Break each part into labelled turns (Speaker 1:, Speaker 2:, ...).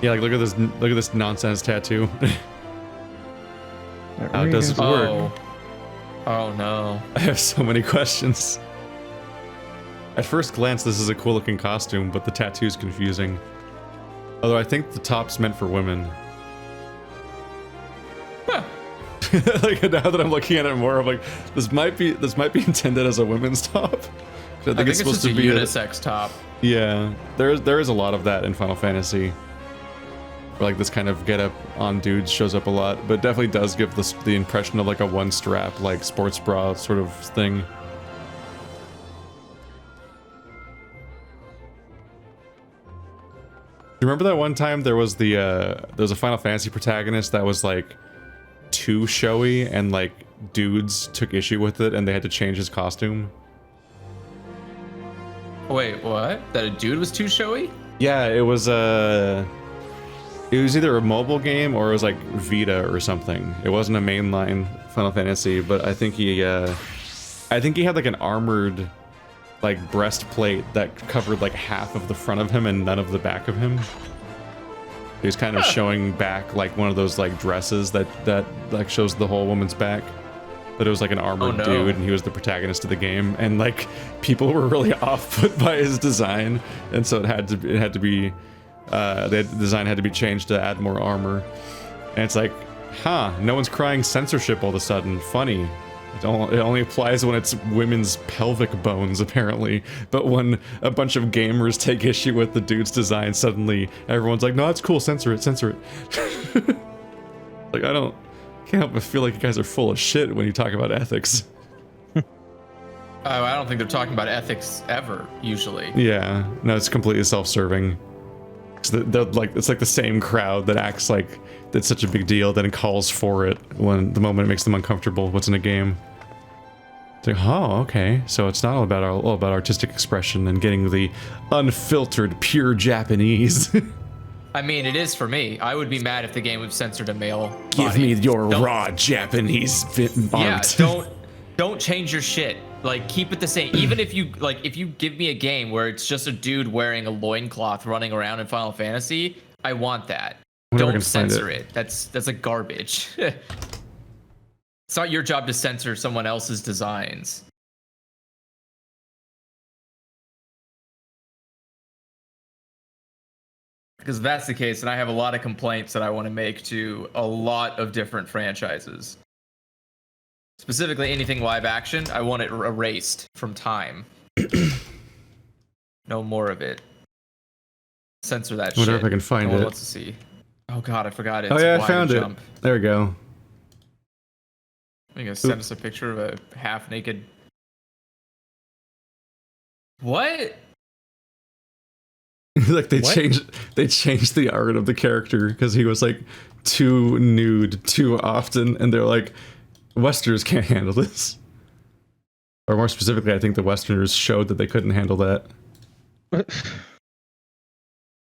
Speaker 1: Yeah, like look at this nonsense tattoo. How does it work?
Speaker 2: Oh no.
Speaker 1: I have so many questions. At first glance, this is a cool looking costume, but the tattoo's confusing. Although I think the top's meant for women.
Speaker 2: Huh.
Speaker 1: Like now that I'm looking at it more, I'm like, this might be intended as a women's top. I think it's supposed to be
Speaker 2: a unisex top.
Speaker 1: Yeah, there is a lot of that in Final Fantasy. Where like this kind of get up on dudes shows up a lot, but it definitely does give the impression of like a one strap, like sports bra sort of thing. You remember that one time there was a Final Fantasy protagonist that was like too showy and like dudes took issue with it and they had to change his costume?
Speaker 2: Wait, what? That a dude was too showy?
Speaker 1: Yeah, it was either a mobile game or it was like Vita or something. It wasn't a mainline Final Fantasy, but I think he had like an armored like breastplate that covered like half of the front of him and none of the back of him. He was kind of showing back like one of those like dresses that like shows the whole woman's back. But it was like an armored dude and he was the protagonist of the game, and like people were really off-put by his design, and so it had to be the design had to be changed to add more armor. And it's like, huh, no one's crying censorship all of a sudden. Funny. It only applies when it's women's pelvic bones, apparently. But when a bunch of gamers take issue with the dude's design, suddenly everyone's like, no, that's cool, censor it, censor it. Like, can't help but feel like you guys are full of shit when you talk about ethics.
Speaker 2: I don't think they're talking about ethics ever, usually.
Speaker 1: Yeah, no, it's completely self-serving. It's like the same crowd that acts like that's such a big deal, then calls for it when the moment it makes them uncomfortable. What's in a game? It's like, oh, okay, so it's not all about artistic expression and getting the unfiltered, pure Japanese.
Speaker 2: I mean, it is for me. I would be mad if the game was censored a male.
Speaker 1: Give me your raw Japanese art.
Speaker 2: Yeah, don't change your shit. Like, keep it the same. Even if you give me a game where it's just a dude wearing a loincloth running around in Final Fantasy, I want that. Don't censor it. That's like garbage. It's not your job to censor someone else's designs. Because if that's the case, then I have a lot of complaints that I want to make to a lot of different franchises. Specifically, anything live action, I want it erased from time. No more of it. Censor that shit.
Speaker 1: Whatever if I can find it.
Speaker 2: Let's see. Oh god, I forgot it.
Speaker 1: Oh yeah, I found it. There we go.
Speaker 2: You gonna send us a picture of a half-naked... What?
Speaker 1: Like they changed the art of the character because he was like too nude too often, and they're like, Westerners can't handle this. Or more specifically, I think the Westerners showed that they couldn't handle that.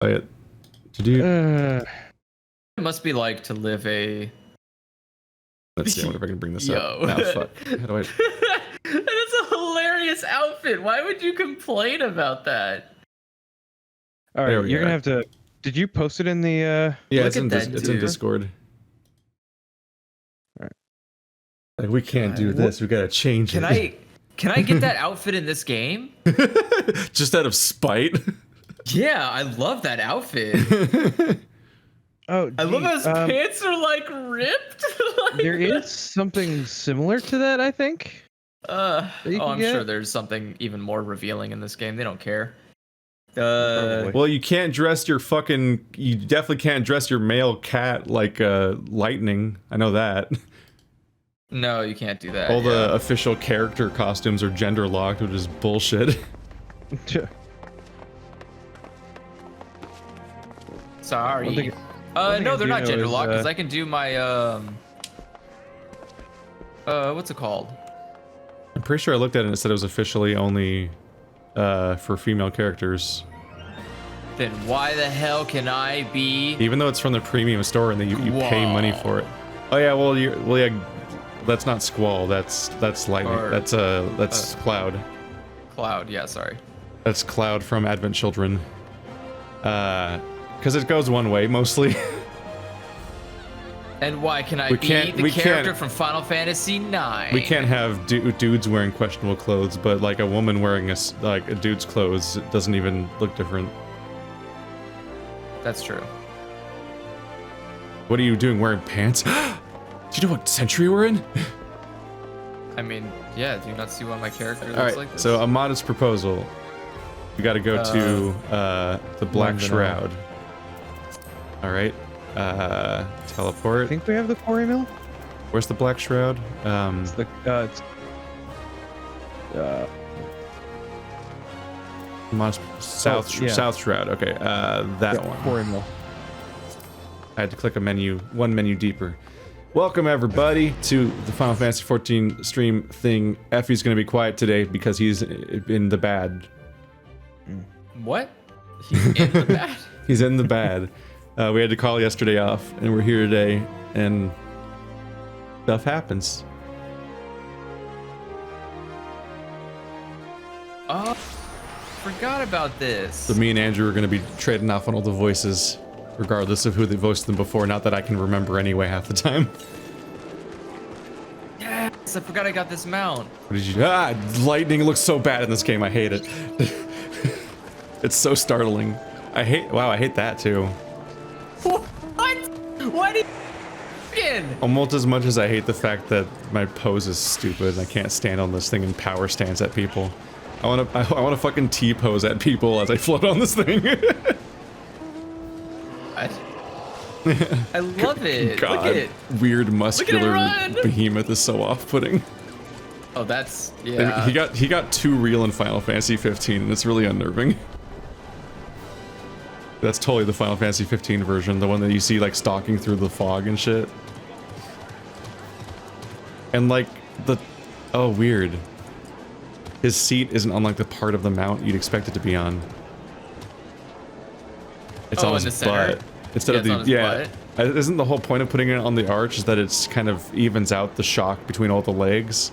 Speaker 1: Oh yeah.
Speaker 2: It must be like to live a...
Speaker 1: Let's see, I wonder if I can bring this up.
Speaker 2: Yo.
Speaker 1: No, fuck. How do I...
Speaker 2: That's a hilarious outfit. Why would you complain about that?
Speaker 3: All right, you're gonna have to. Did you post it in the?
Speaker 1: Yeah, it's in Discord.
Speaker 3: All right.
Speaker 1: Like, we can't do this. We gotta change it.
Speaker 2: Can I get that outfit in this game?
Speaker 1: Just out of spite.
Speaker 2: Yeah, I love that outfit.
Speaker 3: Oh,
Speaker 2: I love how his pants are like ripped.
Speaker 3: There is something similar to that, I think.
Speaker 2: I'm sure there's something even more revealing in this game. They don't care.
Speaker 1: Well, you can't dress your fucking... You definitely can't dress your male cat like Lightning. I know that.
Speaker 2: No, you can't do that.
Speaker 1: All the official character costumes are gender locked, which is bullshit.
Speaker 2: Sorry. No, they're not gender locked because I can do my what's it called?
Speaker 1: I'm pretty sure I looked at it and it said it was officially only for female characters.
Speaker 2: Then why the hell can I be?
Speaker 1: Even though it's from the premium store and you pay money for it. Oh yeah, well yeah, that's not Squall. That's Lightning. That's Cloud.
Speaker 2: Cloud, yeah, sorry.
Speaker 1: That's Cloud from Advent Children. Because it goes one way mostly.
Speaker 2: And why can I be the character from Final Fantasy IX?
Speaker 1: We can't have dudes wearing questionable clothes, but like a woman wearing a dude's clothes doesn't even look different.
Speaker 2: That's true.
Speaker 1: What are you doing wearing pants? Do you know what century we're in?
Speaker 2: I mean, yeah, do you not see why my character looks
Speaker 1: Alright,
Speaker 2: like this?
Speaker 1: so a modest proposal. We gotta go to the Black Shroud. Alright. Teleport.
Speaker 3: I think we have the quarry mill.
Speaker 1: Where's the Black Shroud?
Speaker 3: It's the
Speaker 1: South Shroud. Okay, that one.
Speaker 3: Quarry mill.
Speaker 1: I had to click one menu deeper. Welcome everybody to the Final Fantasy XIV stream thing. Effie's gonna be quiet today because he's in the bad.
Speaker 2: What? He's in the bad?
Speaker 1: He's in the bad. We had to call yesterday off, and we're here today, and stuff happens.
Speaker 2: Oh, forgot about this.
Speaker 1: So me and Andrew are going to be trading off on all the voices, regardless of who they voiced them before. Not that I can remember anyway half the time.
Speaker 2: Yes, I forgot I got this mount.
Speaker 1: What did you? Lightning looks so bad in this game. I hate it. It's so startling. I hate that too.
Speaker 2: What? What are you f***ing?
Speaker 1: Almost as much as I hate the fact that my pose is stupid and I can't stand on this thing and power stance at people. I wanna fucking T-pose at people as I float on this thing.
Speaker 2: What? I love it.
Speaker 1: God,
Speaker 2: look at it.
Speaker 1: Weird muscular
Speaker 2: run.
Speaker 1: behemoth is so off-putting.
Speaker 2: Oh, that's yeah.
Speaker 1: He got too real in Final Fantasy 15 and it's really unnerving. That's totally the Final Fantasy 15 version, the one that you see like stalking through the fog and shit. And like oh weird. His seat isn't on like the part of the mount you'd expect it to be on. It's on his butt. Instead of the isn't the whole point of putting it on the arch is that it's kind of evens out the shock between all the legs?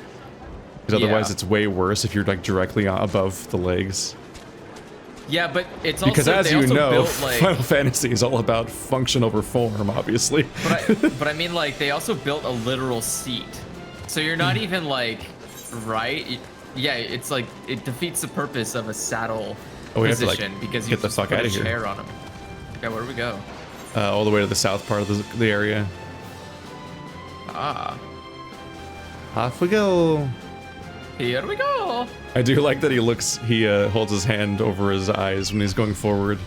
Speaker 1: Because otherwise it's way worse if you're like directly above the legs.
Speaker 2: Yeah, but it's also
Speaker 1: because as you know,
Speaker 2: built, like,
Speaker 1: Final Fantasy is all about function over form, obviously.
Speaker 2: But I mean, like, they also built a literal seat, so you're not even like, right? Yeah, it's like it defeats the purpose of a saddle position because you
Speaker 1: get the fuck out of here.
Speaker 2: Chair on them. Okay, where do we go?
Speaker 1: All the way to the south part of the area.
Speaker 2: Ah.
Speaker 1: Off we go.
Speaker 2: Here we go.
Speaker 1: I do like that he holds his hand over his eyes when he's going forward.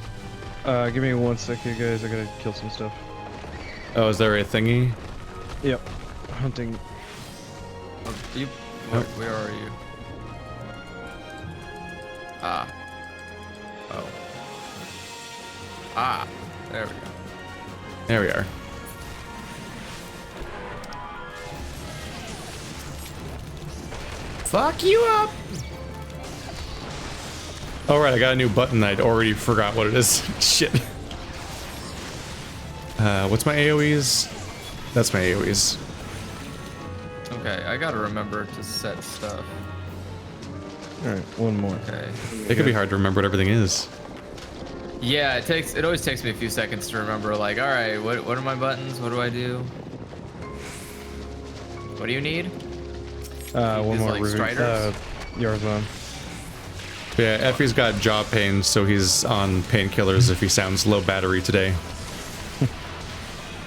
Speaker 3: Give me 1 second, guys. I gotta kill some stuff.
Speaker 1: Oh, is there a thingy?
Speaker 3: Yep. Hunting.
Speaker 2: Where are you? Ah. Oh. Ah. There we go.
Speaker 1: There we are.
Speaker 2: Fuck you up.
Speaker 1: All right, I got a new button. I'd already forgot what it is. Shit. What's my AoEs? That's my AoEs.
Speaker 2: Okay, I gotta remember to set stuff.
Speaker 3: All right, one more.
Speaker 2: Okay.
Speaker 1: It could be hard to remember what everything is.
Speaker 2: Yeah, it always takes me a few seconds to remember. Like, all right, what are my buttons? What do I do? What do you need?
Speaker 3: One more
Speaker 2: like
Speaker 3: Eorzea.
Speaker 1: Yeah, Effie's got jaw pain, so he's on painkillers if he sounds low battery today.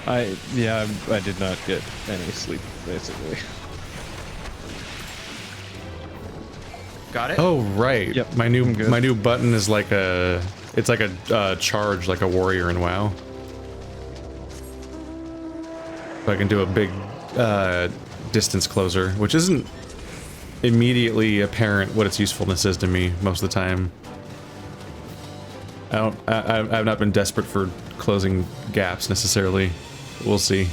Speaker 3: I did not get any sleep, basically.
Speaker 2: Got it?
Speaker 1: Oh right.
Speaker 3: Yep,
Speaker 1: My new button is like a charge like a warrior in WoW. So I can do a big distance closer, which isn't immediately apparent what its usefulness is to me most of the time. I've not been desperate for closing gaps necessarily. We'll see.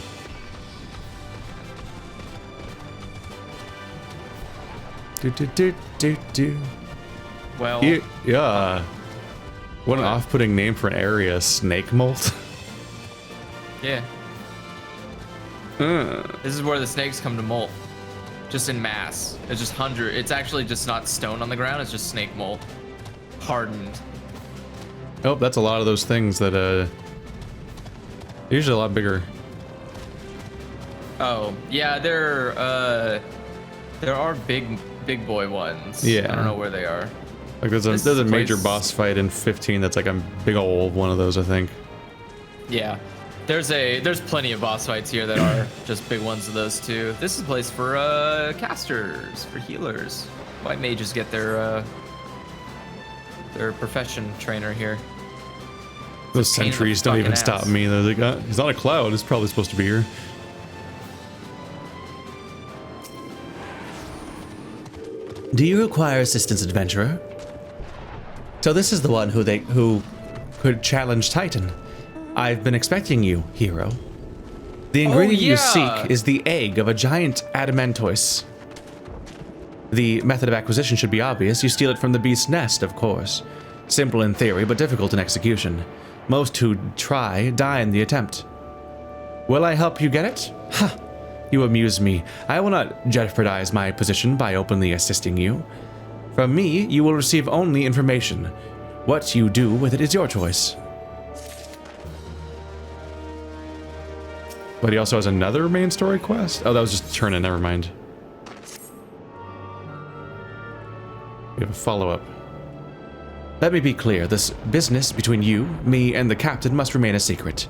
Speaker 1: Do.
Speaker 2: Well,
Speaker 1: yeah. What an off-putting name for an area, snake molt.
Speaker 2: Yeah. This is where the snakes come to molt. Just in mass. It's just it's actually just not stone on the ground, it's just snake molt. Hardened.
Speaker 1: Oh, that's a lot of those things that They're usually a lot bigger.
Speaker 2: Oh, yeah, there are big boy ones.
Speaker 1: Yeah.
Speaker 2: I don't know where they are.
Speaker 1: Like there's a major boss fight in 15 that's like a big old one of those, I think.
Speaker 2: Yeah. There's plenty of boss fights here that are just big ones of those too. This is a place for casters, for healers. White mages get their profession trainer here.
Speaker 1: Those sentries don't even stop me. They're like, he's on a cloud. It's probably supposed to be here.
Speaker 4: Do you require assistance, adventurer? So this is the one who could challenge Titan. I've been expecting you, hero. The ingredient you seek is the egg of a giant adamantoise. The method of acquisition should be obvious. You steal it from the beast's nest, of course. Simple in theory, but difficult in execution. Most who try die in the attempt. Will I help you get it? Ha! You amuse me. I will not jeopardize my position by openly assisting you. From me, you will receive only information. What you do with it is your choice.
Speaker 1: But he also has another main story quest? Oh, that was just turn in, never mind. We have a follow-up.
Speaker 4: Let me be clear, this business between you, me, and the captain must remain a secret.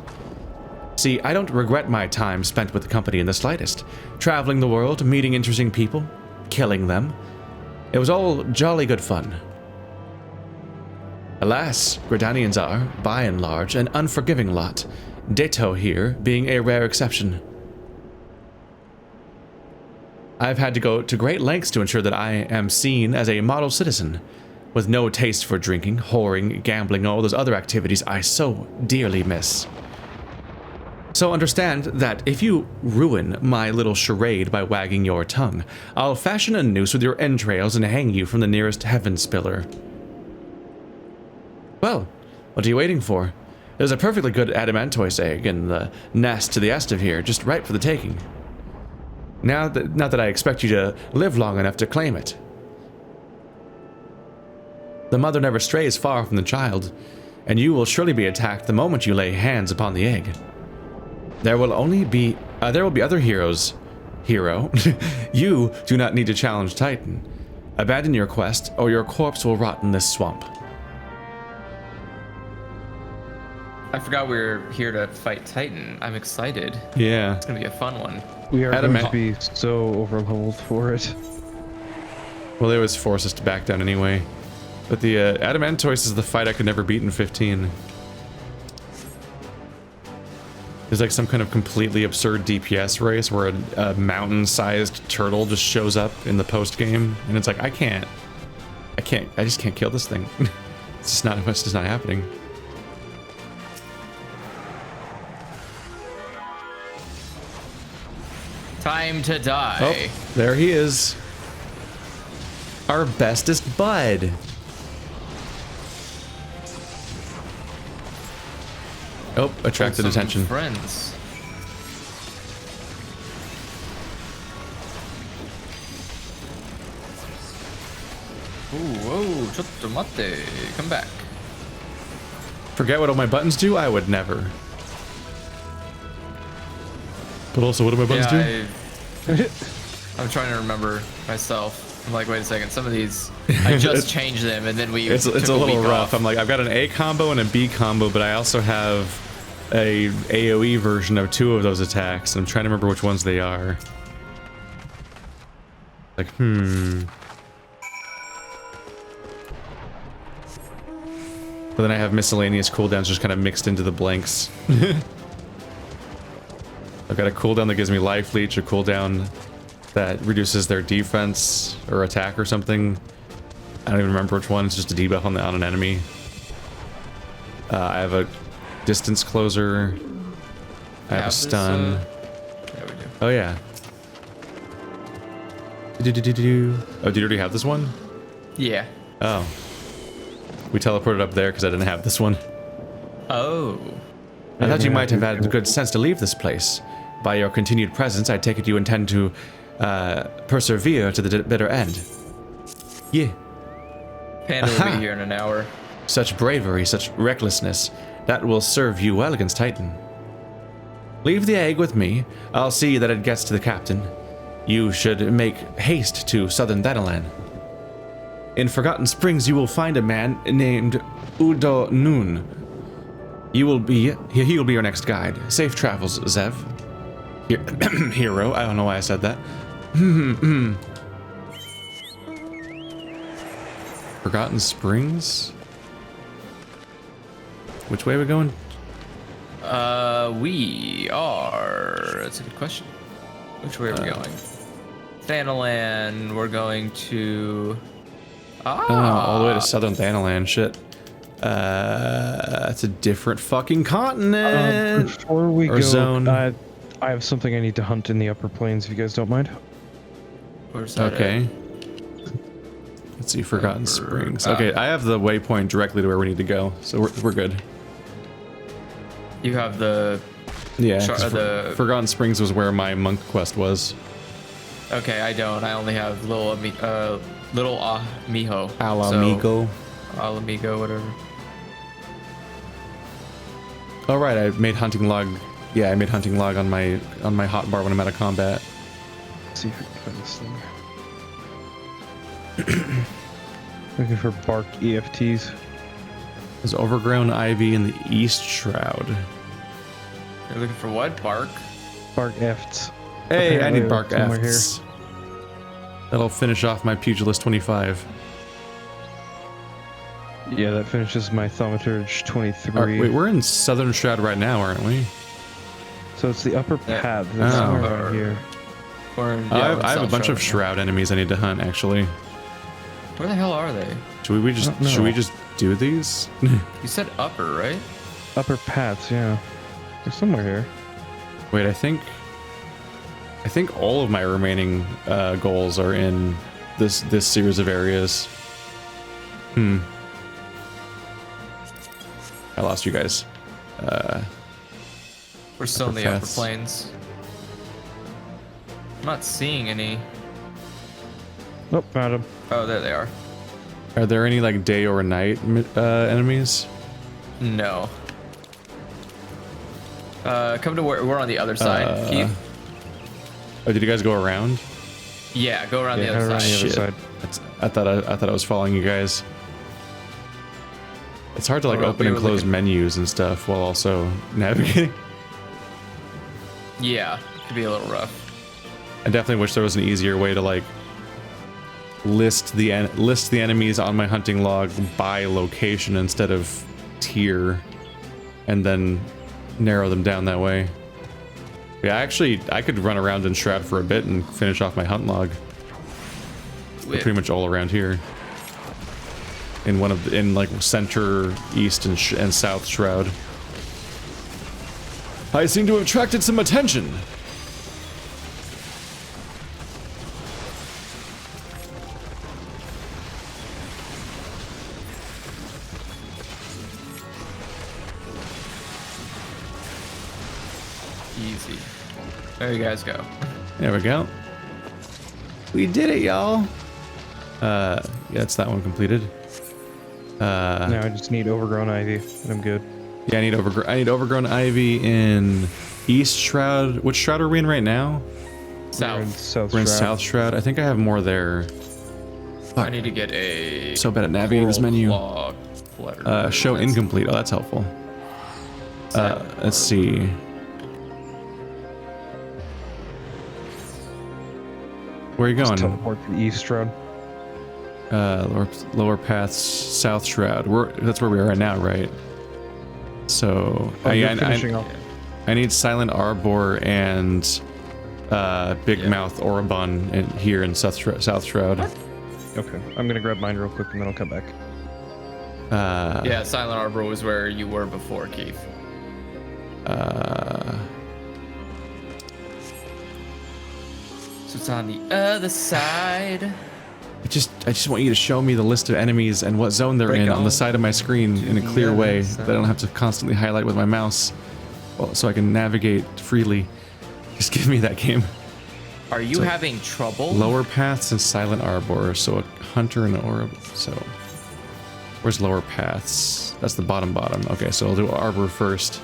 Speaker 4: See, I don't regret my time spent with the company in the slightest. Traveling the world, meeting interesting people, killing them. It was all jolly good fun. Alas, Gridanians are, by and large, an unforgiving lot. Ditto here being a rare exception. I've had to go to great lengths to ensure that I am seen as a model citizen, with no taste for drinking, whoring, gambling, and all those other activities I so dearly miss. So understand that if you ruin my little charade by wagging your tongue, I'll fashion a noose with your entrails and hang you from the nearest heaven spiller. Well, what are you waiting for? There's a perfectly good adamantoise egg in the nest to the east of here, just right for the taking. Not that I expect you to live long enough to claim it. The mother never strays far from the child, and you will surely be attacked the moment you lay hands upon the egg. There will be other heroes. Hero, you do not need to challenge Titan. Abandon your quest, or your corpse will rot in this swamp.
Speaker 2: I forgot we were here to fight Titan. I'm excited.
Speaker 1: Yeah.
Speaker 2: It's gonna be a fun one.
Speaker 3: We are going to be so overleveled for it.
Speaker 1: Well, they always force us to back down anyway. But the Adamantoise is the fight I could never beat in 15. There's like some kind of completely absurd DPS race where a mountain-sized turtle just shows up in the post-game, and it's like, I just can't kill this thing. It's just not happening.
Speaker 2: Time to die.
Speaker 1: Oh, there he is. Our bestest bud. Oh, attracted attention.
Speaker 2: Friends. Ooh, whoa, chotto mate. Come back.
Speaker 1: Forget what all my buttons do? I would never. But also, what do my buttons do?
Speaker 2: I'm trying to remember myself. I'm like, wait a second. Some of these, I just changed them, and then
Speaker 1: It's a little rough. I'm like, I've got an A combo and a B combo, but I also have a AoE version of 2 of those attacks, and I'm trying to remember which ones they are. Like, But then I have miscellaneous cooldowns just kind of mixed into the blanks. I've got a cooldown that gives me life leech, a cooldown that reduces their defense or attack or something. I don't even remember which one. It's just a debuff on an enemy. I have a distance closer. I have a stun.
Speaker 2: Yeah, we do.
Speaker 1: Oh yeah. Oh, did you already have this one?
Speaker 2: Yeah.
Speaker 1: Oh. We teleported up there because I didn't have this one.
Speaker 2: Oh.
Speaker 1: I thought you might have had the good sense to leave this place. By your continued presence, I take it you intend to persevere to the bitter end. Yeah.
Speaker 2: Panda will be here in an hour.
Speaker 4: Such bravery, such recklessness, that will serve you well against Titan. Leave the egg with me. I'll see that it gets to the captain. You should make haste to southern Thanalan. In Forgotten Springs, you will find a man named Udo Noon. He will be your next guide. Safe travels, Zev. Hero. I don't know why I said that. Forgotten Springs? Which way are we going?
Speaker 2: We are. That's a good question. Which way are we going? Thanalan. We're going to.
Speaker 1: All the way to southern Thanalan. Shit. That's a different fucking continent.
Speaker 3: Before we
Speaker 1: or
Speaker 3: go,
Speaker 1: zone.
Speaker 3: I have something I need to hunt in the upper plains. If you guys don't mind.
Speaker 2: Where's that?
Speaker 1: Okay. Let's see, Forgotten Springs. Okay, I have the waypoint directly to where we need to go, so we're good.
Speaker 2: You have the.
Speaker 1: Yeah, Forgotten Springs was where my monk quest was.
Speaker 2: Okay, I don't. I only have little Mijo.
Speaker 1: Alamigo.
Speaker 2: Alamigo, whatever.
Speaker 1: Oh right, I made hunting log. Yeah, I made hunting log on my hotbar when I'm out of combat.
Speaker 3: Let's see if we can find this thing. Looking for bark EFTs.
Speaker 1: There's overgrown ivy in the East Shroud.
Speaker 2: You're looking for what? Bark?
Speaker 3: Bark efts.
Speaker 1: Hey, I
Speaker 3: Apparently
Speaker 1: need bark
Speaker 3: somewhere
Speaker 1: efts. That'll finish off my Pugilist 25.
Speaker 3: Yeah, that finishes my Thaumaturge 23.
Speaker 1: Wait, we're in Southern Shroud right now, aren't we?
Speaker 3: So it's the upper
Speaker 2: Yeah.
Speaker 3: path. That's
Speaker 1: Oh.
Speaker 3: somewhere around here.
Speaker 1: I have a bunch of Shroud enemies I need to hunt, actually.
Speaker 2: Where the hell are they?
Speaker 1: Should we just
Speaker 3: I don't know.
Speaker 1: should we just do these?
Speaker 2: You said upper, right?
Speaker 3: Upper paths, yeah. They're somewhere here.
Speaker 1: Wait, I think all of my remaining goals are in this series of areas. I lost you guys.
Speaker 2: We're still in the
Speaker 1: upper
Speaker 2: upper
Speaker 1: paths.
Speaker 2: plains. I'm not seeing any.
Speaker 3: Nope, found him.
Speaker 2: Oh, there they are.
Speaker 1: Are there any like day or night enemies?
Speaker 2: No. Come to where we're on the other side, Keith.
Speaker 1: Oh, did you guys go around?
Speaker 2: Yeah, go around the
Speaker 3: Yeah,
Speaker 2: other
Speaker 3: around
Speaker 2: side.
Speaker 3: the other
Speaker 1: Shit.
Speaker 3: side.
Speaker 1: I thought I was following you guys. It's hard to like
Speaker 2: Oh,
Speaker 1: open
Speaker 2: we
Speaker 1: and
Speaker 2: were
Speaker 1: close
Speaker 2: looking-
Speaker 1: menus and stuff while also navigating.
Speaker 2: Yeah, could be a little rough.
Speaker 1: I definitely wish there was an easier way to like list the enemies on my hunting log by location instead of tier, and then narrow them down that way. Yeah, actually, I could run around in Shroud for a bit and finish off my hunt log. They're pretty much all around here. In like center, east, and south Shroud. I seem to have attracted some attention.
Speaker 2: Easy. There you guys go.
Speaker 1: There we go. We did it, y'all. Yeah, it's that one completed.
Speaker 3: Now I just need overgrown ivy, and I'm good.
Speaker 1: Yeah, I need overgrown ivy in East Shroud. Which Shroud are we in right now?
Speaker 3: We're in
Speaker 2: South.
Speaker 3: South
Speaker 1: We're in
Speaker 3: Shroud.
Speaker 1: South Shroud. I think I have more there.
Speaker 2: I need to get a.
Speaker 1: So bad at navigating this menu.
Speaker 2: Log letter.
Speaker 1: Show incomplete. Oh, that's helpful. Let's see. Where are you
Speaker 3: Just
Speaker 1: going?
Speaker 3: teleport to the East Shroud.
Speaker 1: Lower paths, South Shroud. That's where we are right now, right? So
Speaker 3: You're finishing off.
Speaker 1: I need Silent Arbor and Big Mouth Oribon here in South Shroud.
Speaker 3: Okay, I'm gonna grab mine real quick and then I'll come back.
Speaker 2: Yeah, Silent Arbor was where you were before, Keith. So it's on the other side.
Speaker 1: I just want you to show me the list of enemies and what zone they're
Speaker 2: Break
Speaker 1: in on the
Speaker 2: on
Speaker 1: side of my screen in a
Speaker 2: the
Speaker 1: clear
Speaker 2: other
Speaker 1: way
Speaker 2: side.
Speaker 1: that I don't have to constantly highlight with my mouse, so I can navigate freely. Just give me that game.
Speaker 2: Are you having trouble?
Speaker 1: Lower paths and Silent Arbor, so a hunter and an orb. So where's lower paths? That's the bottom. Okay, so I'll do Arbor first.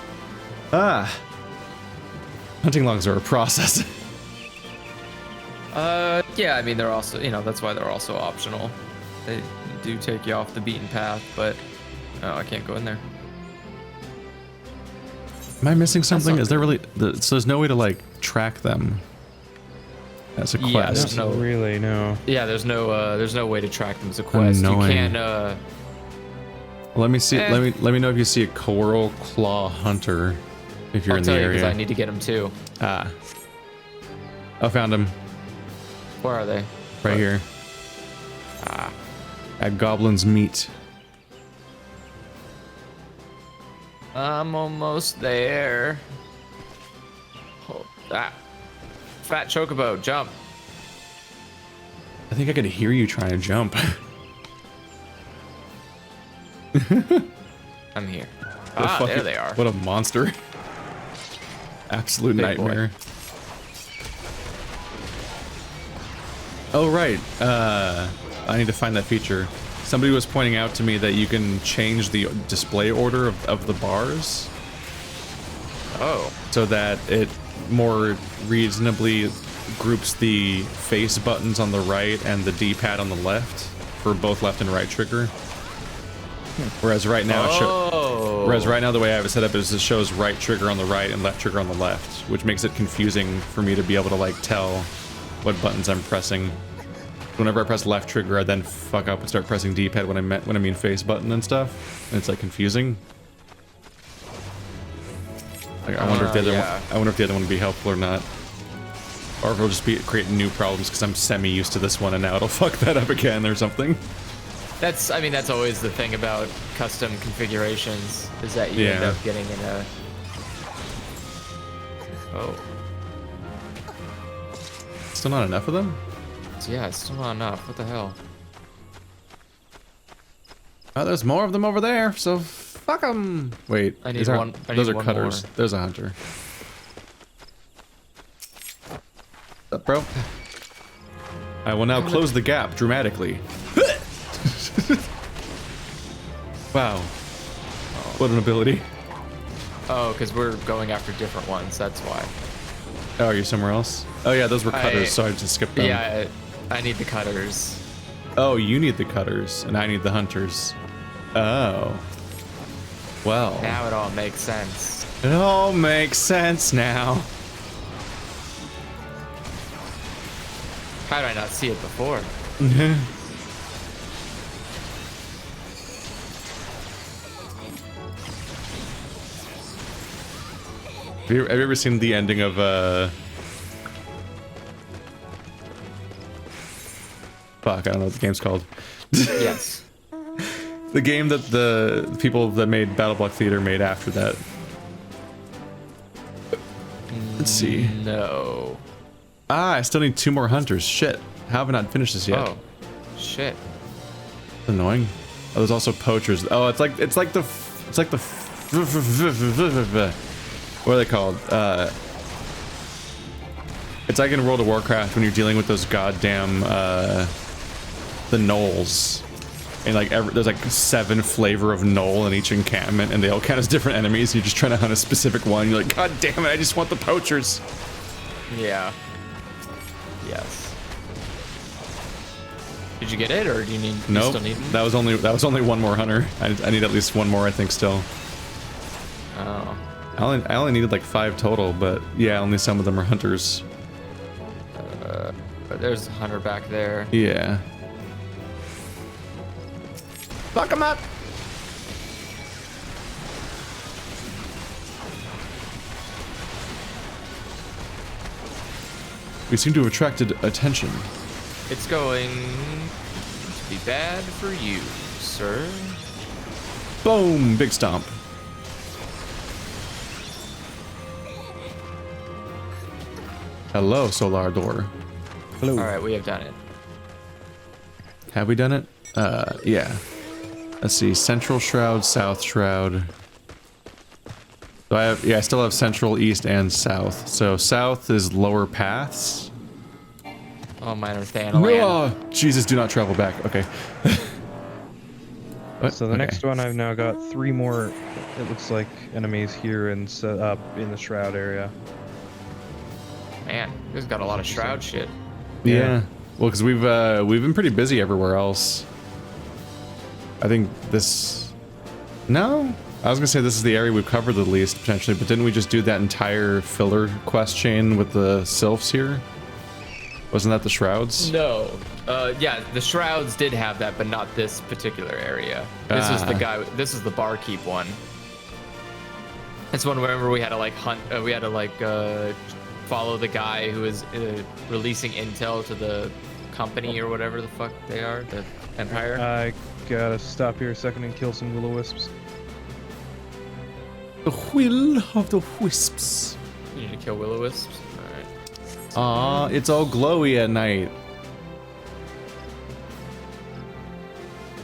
Speaker 1: Hunting logs are a process.
Speaker 2: Yeah, I mean, they're also, that's why they're also optional. They do take you off the beaten path, but oh, I can't go in there.
Speaker 1: Am I missing something? Is there really? So there's no way to like track them as a quest.
Speaker 2: Yeah, there's no
Speaker 3: really no.
Speaker 2: Yeah, there's no way to track them as a quest.
Speaker 1: Annoying.
Speaker 2: You can't.
Speaker 1: Let me see. Let me know if you see a coral claw hunter. If you're in the area.
Speaker 2: Because I need to get him too.
Speaker 1: Ah. I found him.
Speaker 2: Where are they?
Speaker 1: Right here.
Speaker 2: Ah.
Speaker 1: At Goblin's Meat.
Speaker 2: I'm almost there. Oh, fat chocobo, jump.
Speaker 1: I think I could hear you trying to jump.
Speaker 2: I'm here.
Speaker 1: Fucking,
Speaker 2: there they are.
Speaker 1: What a monster. Absolute
Speaker 2: Big
Speaker 1: nightmare. Oh, right. I need to find that feature. Somebody was pointing out to me that you can change the display order of the bars.
Speaker 2: Oh.
Speaker 1: So that it more reasonably groups the face buttons on the right and the D-pad on the left for both left and right trigger. Whereas right now, the way I have it set up is it shows right trigger on the right and left trigger on the left, which makes it confusing for me to be able to like tell what buttons I'm pressing. Whenever I press left trigger, I then fuck up and start pressing D-pad when I mean face button and stuff, and it's like confusing. Like, I wonder if the other one would be helpful or not, or if it'll just be creating new problems because I'm semi used to this one and now it'll fuck that up again or something.
Speaker 2: That's always the thing about custom configurations, is that you end up getting in a... Oh.
Speaker 1: Still not enough of them?
Speaker 2: Yeah, it's still not enough. What the hell?
Speaker 1: Oh, there's more of them over there, so fuck them. Wait,
Speaker 2: I need
Speaker 1: those are
Speaker 2: one
Speaker 1: cutters.
Speaker 2: more.
Speaker 1: There's a hunter. What's up, bro? I will now close the gap dramatically. Wow. What an ability.
Speaker 2: Oh, because we're going after different ones, that's why.
Speaker 1: Oh, are you somewhere else? Oh yeah, those were cutters, so I just skipped them.
Speaker 2: Yeah, I need the cutters.
Speaker 1: Oh, you need the cutters, and I need the hunters. Oh. Well.
Speaker 2: Now it all makes sense.
Speaker 1: It all makes sense now.
Speaker 2: How did I not see it before?
Speaker 1: Have you ever seen the ending of fuck, I don't know what the game's called.
Speaker 2: Yes.
Speaker 1: The game that the people that made BattleBlock Theater made after that. Let's see.
Speaker 2: No.
Speaker 1: I still need 2 more hunters. Shit. How have I not finished this yet?
Speaker 2: Oh. Shit.
Speaker 1: That's annoying. Oh, there's also poachers. Oh, it's like the what are they called? It's like in World of Warcraft when you're dealing with those goddamn the gnolls, and like there's like 7 flavor of gnoll in each encampment, and they all count as different enemies. You're just trying to hunt a specific one. You're like, God damn it! I just want the poachers.
Speaker 2: Yeah. Yes. Did you get it, or do you need?
Speaker 1: Nope.
Speaker 2: You still need one?
Speaker 1: That was only 1 more hunter. I need at least 1 more, I think, still.
Speaker 2: Oh.
Speaker 1: I only needed like 5 total, but yeah, only some of them are hunters.
Speaker 2: But there's a hunter back there.
Speaker 1: Yeah.
Speaker 2: Fuck him up!
Speaker 1: We seem to have attracted attention.
Speaker 2: It's going to be bad for you, sir.
Speaker 1: Boom! Big stomp. Hello, Solar Door. Hello.
Speaker 2: All right, we have done it.
Speaker 1: Have we done it? Yeah. Let's see. Central Shroud, South Shroud. So I still have Central, East, and South. So South is lower paths.
Speaker 2: Oh, mine are Thanalan.
Speaker 1: Oh, Jesus, do not travel back. Okay. What?
Speaker 3: So the
Speaker 1: Okay.
Speaker 3: next one, I've now got 3 more, it looks like, enemies here and set up in the Shroud area.
Speaker 2: Man, this got a lot of Shroud shit.
Speaker 1: Yeah. Well, because we've been pretty busy everywhere else. I think this. No, I was gonna say this is the area we've covered the least potentially, but didn't we just do that entire filler quest chain with the sylphs here? Wasn't that the Shrouds?
Speaker 2: No. Yeah, the Shrouds did have that, but not this particular area. This is the guy. This is the barkeep one. It's one wherever we had to like hunt. We had to like follow the guy who is releasing intel to the company or whatever the fuck they are, the Empire.
Speaker 3: I gotta stop here a second and kill some will-o-wisps.
Speaker 1: The will of the wisps.
Speaker 2: You need to kill will-o-wisps. All right.
Speaker 1: Aw, it's all glowy at night.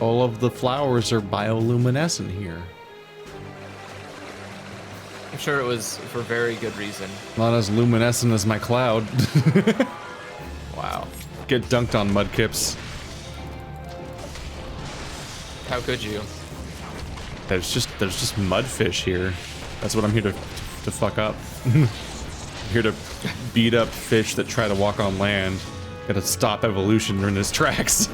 Speaker 1: All of the flowers are bioluminescent here.
Speaker 2: I'm sure it was for very good reason.
Speaker 1: Not as luminescent as my cloud.
Speaker 2: Wow.
Speaker 1: Get dunked on, mudkips.
Speaker 2: How could you?
Speaker 1: There's just mudfish here. That's what I'm here to fuck up. I'm here to beat up fish that try to walk on land. Gotta stop evolution in its tracks.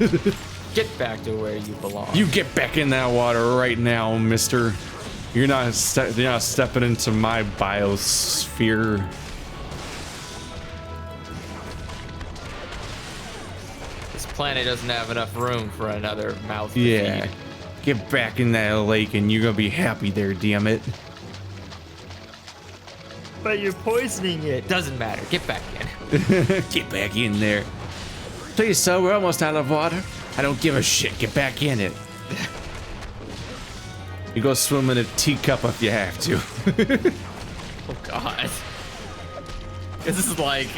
Speaker 2: Get back to where you belong.
Speaker 1: You get back in that water right now, mister. You're not stepping into my biosphere.
Speaker 2: This planet doesn't have enough room for another mouth to
Speaker 1: Yeah.
Speaker 2: feed.
Speaker 1: Get back in that lake and you're gonna be happy there, damn it.
Speaker 2: But you're poisoning it. Doesn't matter. Get back in.
Speaker 1: Get back in there. Please, sir, we're almost out of water. I don't give a shit. Get back in it. You go swim in a teacup if you have to.
Speaker 2: Oh God. This is like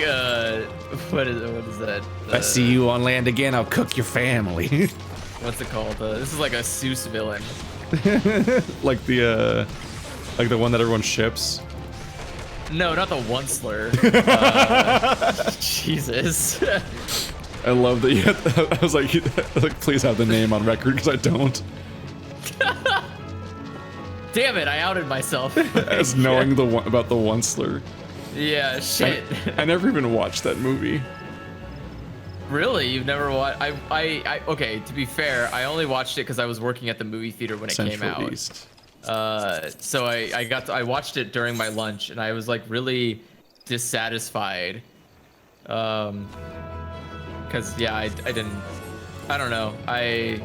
Speaker 2: what is that?
Speaker 1: If I see you on land again, I'll cook your family.
Speaker 2: What's it called? This is like a Seuss villain.
Speaker 1: like the one that everyone ships.
Speaker 2: No, not the Onceler. Jesus.
Speaker 1: I love that you had, I was like, please have the name on record because I don't.
Speaker 2: Damn it! I outed myself.
Speaker 1: As knowing about the Onceler.
Speaker 2: Yeah, shit.
Speaker 1: I never even watched that movie.
Speaker 2: Really? You've never watched? I okay. To be fair, I only watched it because I was working at the movie theater when it came out.
Speaker 1: East.
Speaker 2: So I watched it during my lunch, and I was like really dissatisfied. Cause yeah, I don't know. I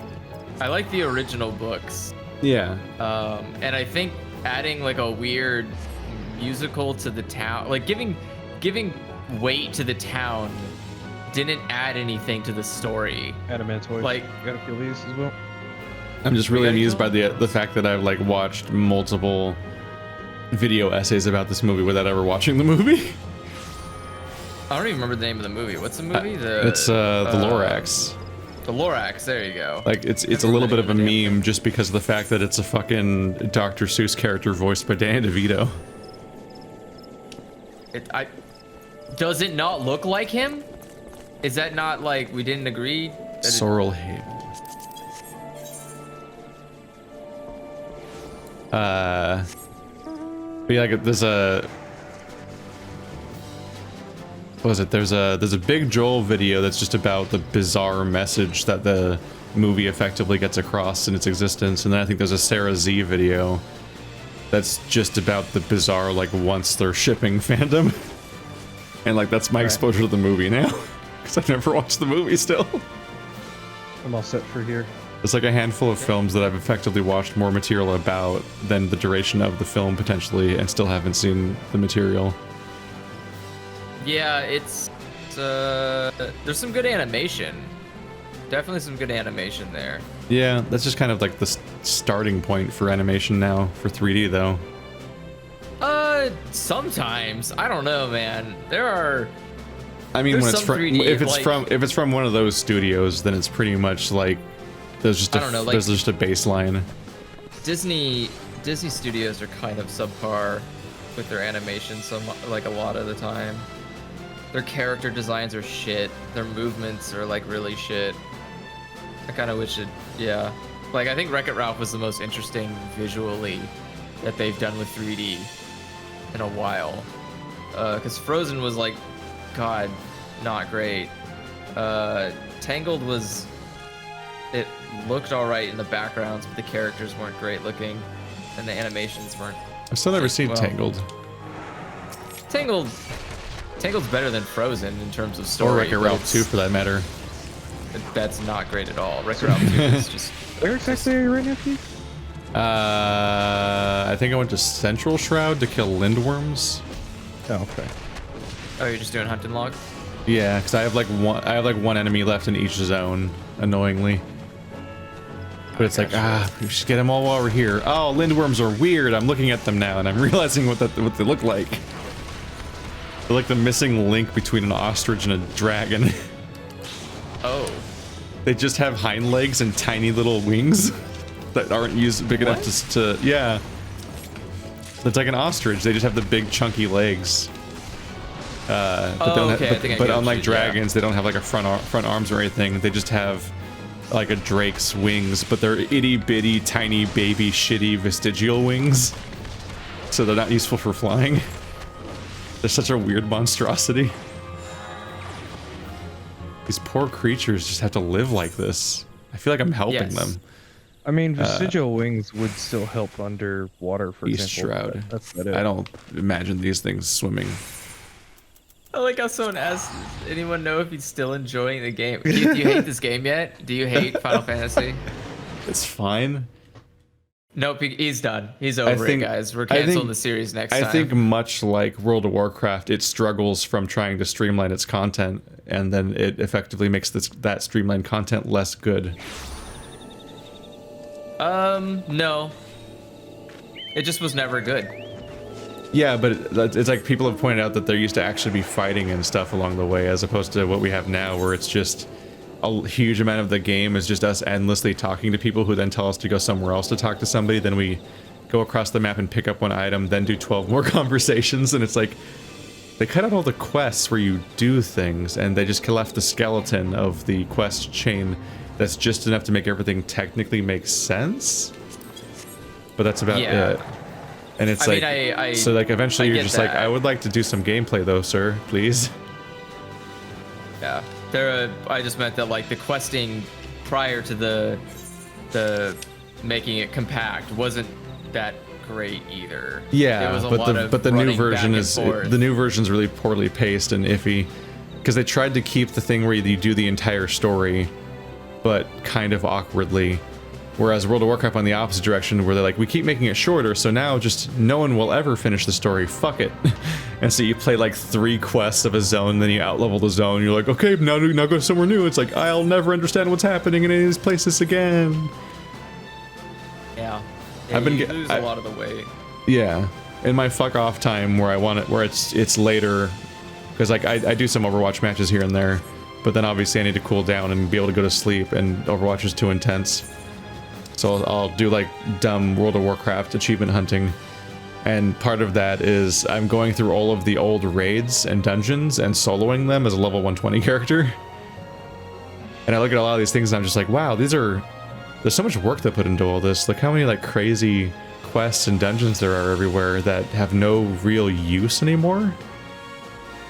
Speaker 2: like the original books.
Speaker 1: Yeah.
Speaker 2: And I think adding like a weird musical to the town, like giving weight to the town, didn't add anything to the story.
Speaker 3: Adamantoid.
Speaker 2: Like,
Speaker 3: you gotta kill these as well.
Speaker 1: I'm just really amused by the fact that I've like watched multiple video essays about this movie without ever watching the movie.
Speaker 2: I don't even remember the name of the movie. What's the movie?
Speaker 1: It's the Lorax.
Speaker 2: The Lorax. There you go.
Speaker 1: Like it's a little bit of a meme just because of the fact that it's a fucking Dr. Seuss character voiced by Danny DeVito.
Speaker 2: Does it not look like him? Is that not like we didn't agree?
Speaker 1: Sorrel Hale. But yeah, like there's a. What was it? There's a Big Joel video that's just about the bizarre message that the movie effectively gets across in its existence, and then I think there's a Sarah Z video that's just about the bizarre like once they're shipping fandom, and like that's my exposure to the movie now, because I've never watched the movie still.
Speaker 3: I'm all set for here.
Speaker 1: It's like a handful of films that I've effectively watched more material about than the duration of the film potentially, and still haven't seen the material.
Speaker 2: Yeah, it's there's some good animation. Definitely some good animation there.
Speaker 1: Yeah, that's just kind of like the starting point for animation now for 3D though.
Speaker 2: Sometimes I don't know, man. There are.
Speaker 1: I mean, when
Speaker 2: There's
Speaker 1: it's
Speaker 2: some
Speaker 1: from
Speaker 2: 3D,
Speaker 1: if it's from one of those studios, then it's pretty much like there's just there's just a baseline.
Speaker 2: Disney studios are kind of subpar with their animation, like a lot of the time. Their character designs are shit. Their movements are like really shit. I kind of wish it, yeah. Like I think Wreck-It Ralph was the most interesting visually that they've done with 3D in a while. Because Frozen was like God, not great. Tangled was, it looked all right in the backgrounds, but the characters weren't great looking, and the animations weren't.
Speaker 1: I've still never seen Tangled.
Speaker 2: Tangled's better than Frozen in terms of story.
Speaker 1: Or Wreck-It Ralph 2 for that matter.
Speaker 2: That's not great at all. Wreck-It Ralph 2 is just.
Speaker 3: Where exactly are you right now, Pete?
Speaker 1: I think I went to Central Shroud to kill lindworms.
Speaker 3: Oh, okay.
Speaker 2: Oh, you're just doing hunt and log?
Speaker 1: Yeah, because I have like one enemy left in each zone, annoyingly. But it's like, we should get them all while we're here. Oh, lindworms are weird. I'm looking at them now, and I'm realizing what they look like. They're like the missing link between an ostrich and a dragon.
Speaker 2: Oh.
Speaker 1: They just have hind legs and tiny little wings that aren't used big enough to yeah. It's like an ostrich. They just have the big chunky legs. But unlike dragons, they don't have like a front arms or anything. They just have like a drake's wings, but they're itty bitty, tiny, baby, shitty vestigial wings. So they're not useful for flying. They're such a weird monstrosity. These poor creatures just have to live like this. I feel like I'm helping them.
Speaker 3: I mean, vestigial wings would still help underwater, for
Speaker 1: East
Speaker 3: example.
Speaker 1: Shroud.
Speaker 3: That's about it.
Speaker 1: I don't imagine these things swimming.
Speaker 2: I like how someone asked, anyone know if he's still enjoying the game? Do you hate this game yet? Do you hate Final Fantasy?
Speaker 1: It's fine.
Speaker 2: Nope, he's done. He's over it, guys. We're canceling the series next time.
Speaker 1: I think much like World of Warcraft, it struggles from trying to streamline its content, and then it effectively makes that streamlined content less good.
Speaker 2: No. It just was never good.
Speaker 1: Yeah, but it's like people have pointed out that there used to actually be fighting and stuff along the way, as opposed to what we have now, where it's just a huge amount of the game is just us endlessly talking to people who then tell us to go somewhere else to talk to somebody. Then we go across the map and pick up one item, then do 12 more conversations, and it's like they cut out all the quests where you do things, and they just left the skeleton of the quest chain that's just enough to make everything technically make sense. But that's about it. And it's so like eventually you're just like, I would like to do some gameplay though, sir, please.
Speaker 2: Yeah, I just meant that like the questing prior to the making it compact wasn't that great either.
Speaker 1: Yeah,
Speaker 2: it was
Speaker 1: but the new version is really poorly paced and iffy, because they tried to keep the thing where you do the entire story, but kind of awkwardly. Whereas World of Warcraft on the opposite direction, where they're like, we keep making it shorter, so now just no one will ever finish the story. Fuck it. And so you play like 3 quests of a zone, then you outlevel the zone. You're like, okay, now go somewhere new. It's like, I'll never understand what's happening in any of these places again.
Speaker 2: Yeah.
Speaker 1: You
Speaker 2: lose a lot of the way.
Speaker 1: Yeah. In my fuck off time where I want it, where it's later, because like I do some Overwatch matches here and there, but then obviously I need to cool down and be able to go to sleep, and Overwatch is too intense. So I'll do like dumb World of Warcraft achievement hunting, and part of that is I'm going through all of the old raids and dungeons and soloing them as a level 120 character. And I look at a lot of these things and I'm just like, wow, there's so much work that put into all this. Look how many like crazy quests and dungeons there are everywhere that have no real use anymore,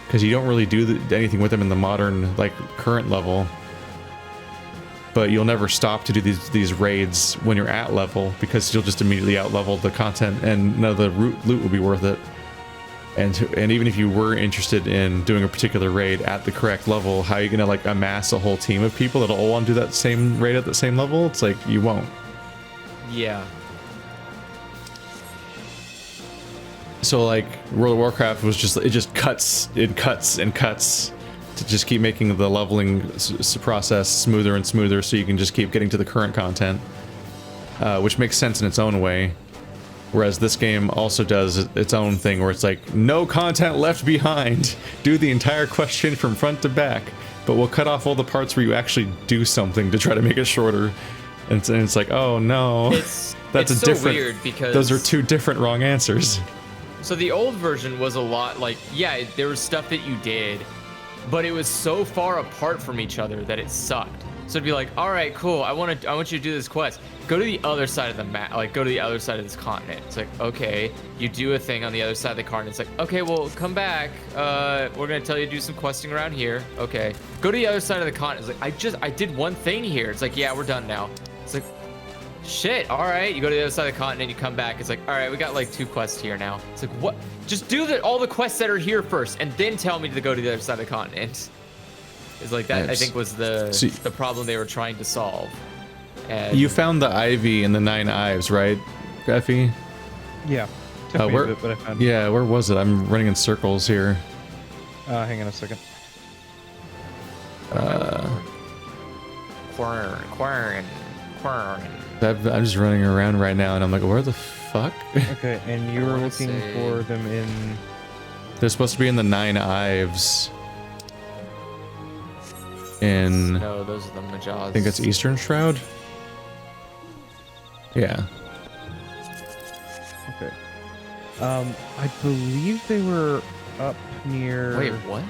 Speaker 1: because you don't really do anything with them in the modern, like, current level. But you'll never stop to do these raids when you're at level, because you'll just immediately out-level the content and none of the loot will be worth it. And even if you were interested in doing a particular raid at the correct level, how are you gonna like amass a whole team of people that'll all want to do that same raid at the same level? It's like, you won't.
Speaker 2: Yeah.
Speaker 1: So like World of Warcraft was just, it just cuts to just keep making the leveling process smoother and smoother, so you can just keep getting to the current content, which makes sense in its own way. Whereas this game also does its own thing, where it's like, no content left behind. Do the entire quest chain from front to back, but we'll cut off all the parts where you actually do something to try to make it shorter. And it's like, oh no, that's a different. Weird because those are 2 different wrong answers.
Speaker 2: So the old version was a lot like, yeah, there was stuff that you did, but it was so far apart from each other that it sucked. So it'd be like, all right, cool. I want you to do this quest. Go to the other side of the map. Like, go to the other side of this continent. It's like, okay, you do a thing on the other side of the continent. It's like, okay, well, come back. We're gonna tell you to do some questing around here. Okay, go to the other side of the continent. It's like, I did one thing here. It's like, yeah, we're done now. It's like, shit. All right, you go to the other side of the continent. You come back. It's like, all right, we got like 2 quests here now. It's like, what? Just do all the quests that are here first, and then tell me to go to the other side of the continent. Is like that. I think was the problem they were trying to solve. And
Speaker 1: you found the ivy in the 9 Ives, right, Greffy?
Speaker 3: Yeah. Took me a bit, but I found it.
Speaker 1: Yeah, where was it? I'm running in circles here.
Speaker 3: Hang on a second.
Speaker 2: Quern.
Speaker 1: I'm just running around right now, and I'm like, where the fuck?
Speaker 3: Okay, and you were looking for them in...
Speaker 1: They're supposed to be in the 9 Ives.
Speaker 2: No, those are the Majas.
Speaker 1: I think it's Eastern Shroud. Yeah.
Speaker 3: Okay. I believe they were up near...
Speaker 2: Wait, what?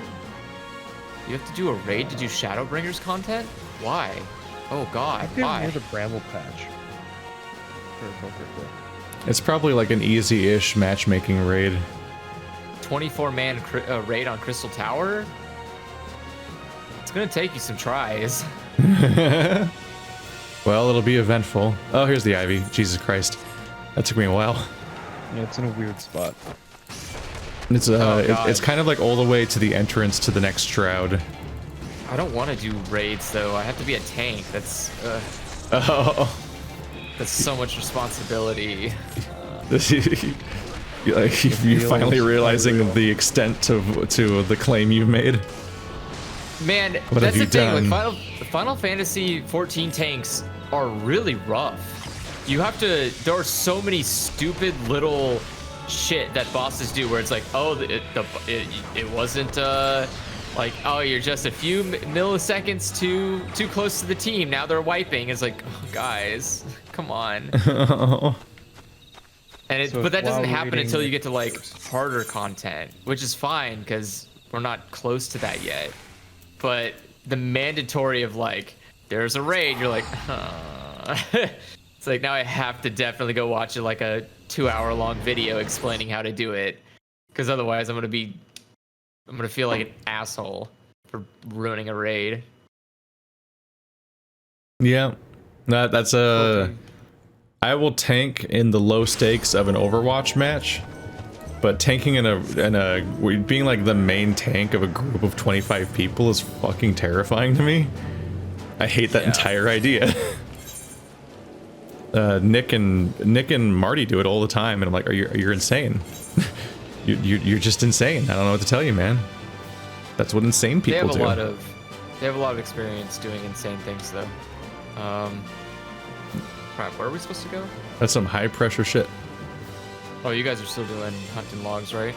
Speaker 2: You have to do a raid to do Shadowbringers content? Why? Oh god, why?
Speaker 3: Near the Bramble Patch.
Speaker 1: It's probably like an easy-ish matchmaking raid.
Speaker 2: 24-man raid on Crystal Tower? It's gonna take you some tries.
Speaker 1: Well, it'll be eventful. Oh, here's the ivy. Jesus Christ. That took me a while.
Speaker 3: Yeah, it's in a weird spot.
Speaker 1: It's it's kind of like all the way to the entrance to the next Shroud.
Speaker 2: I don't want to do raids though. I have to be a tank. That's that's so much responsibility.
Speaker 1: You finally realizing the extent to the claim you made.
Speaker 2: Man,
Speaker 1: What
Speaker 2: that's
Speaker 1: have
Speaker 2: the
Speaker 1: you
Speaker 2: thing.
Speaker 1: done?
Speaker 2: Like Final Fantasy XIV tanks are really rough. You have to. There are so many stupid little shit that bosses do where it's like, oh, it wasn't like, oh, you're just a few milliseconds too close to the team. Now they're wiping. It's like, oh, guys, come on. And but that doesn't happen until you get to like harder content, which is fine because we're not close to that yet. But the mandatory of like, there's a raid, you're like, it's like now I have to definitely go watch it like a 2-hour-long video explaining how to do it, because otherwise I'm gonna feel like an asshole for ruining a raid.
Speaker 1: Yeah, that's a. I will tank in the low stakes of an Overwatch match, but tanking in a being like the main tank of a group of 25 people is fucking terrifying to me. I hate that entire idea. Nick and Marty do it all the time, and I'm like, you're insane. you're just insane. I don't know what to tell you, man. That's what insane people do.
Speaker 2: They have a lot of experience doing insane things, though. Crap, where are we supposed to go?
Speaker 1: That's some high pressure shit.
Speaker 2: Oh, you guys are still doing hunting logs, right?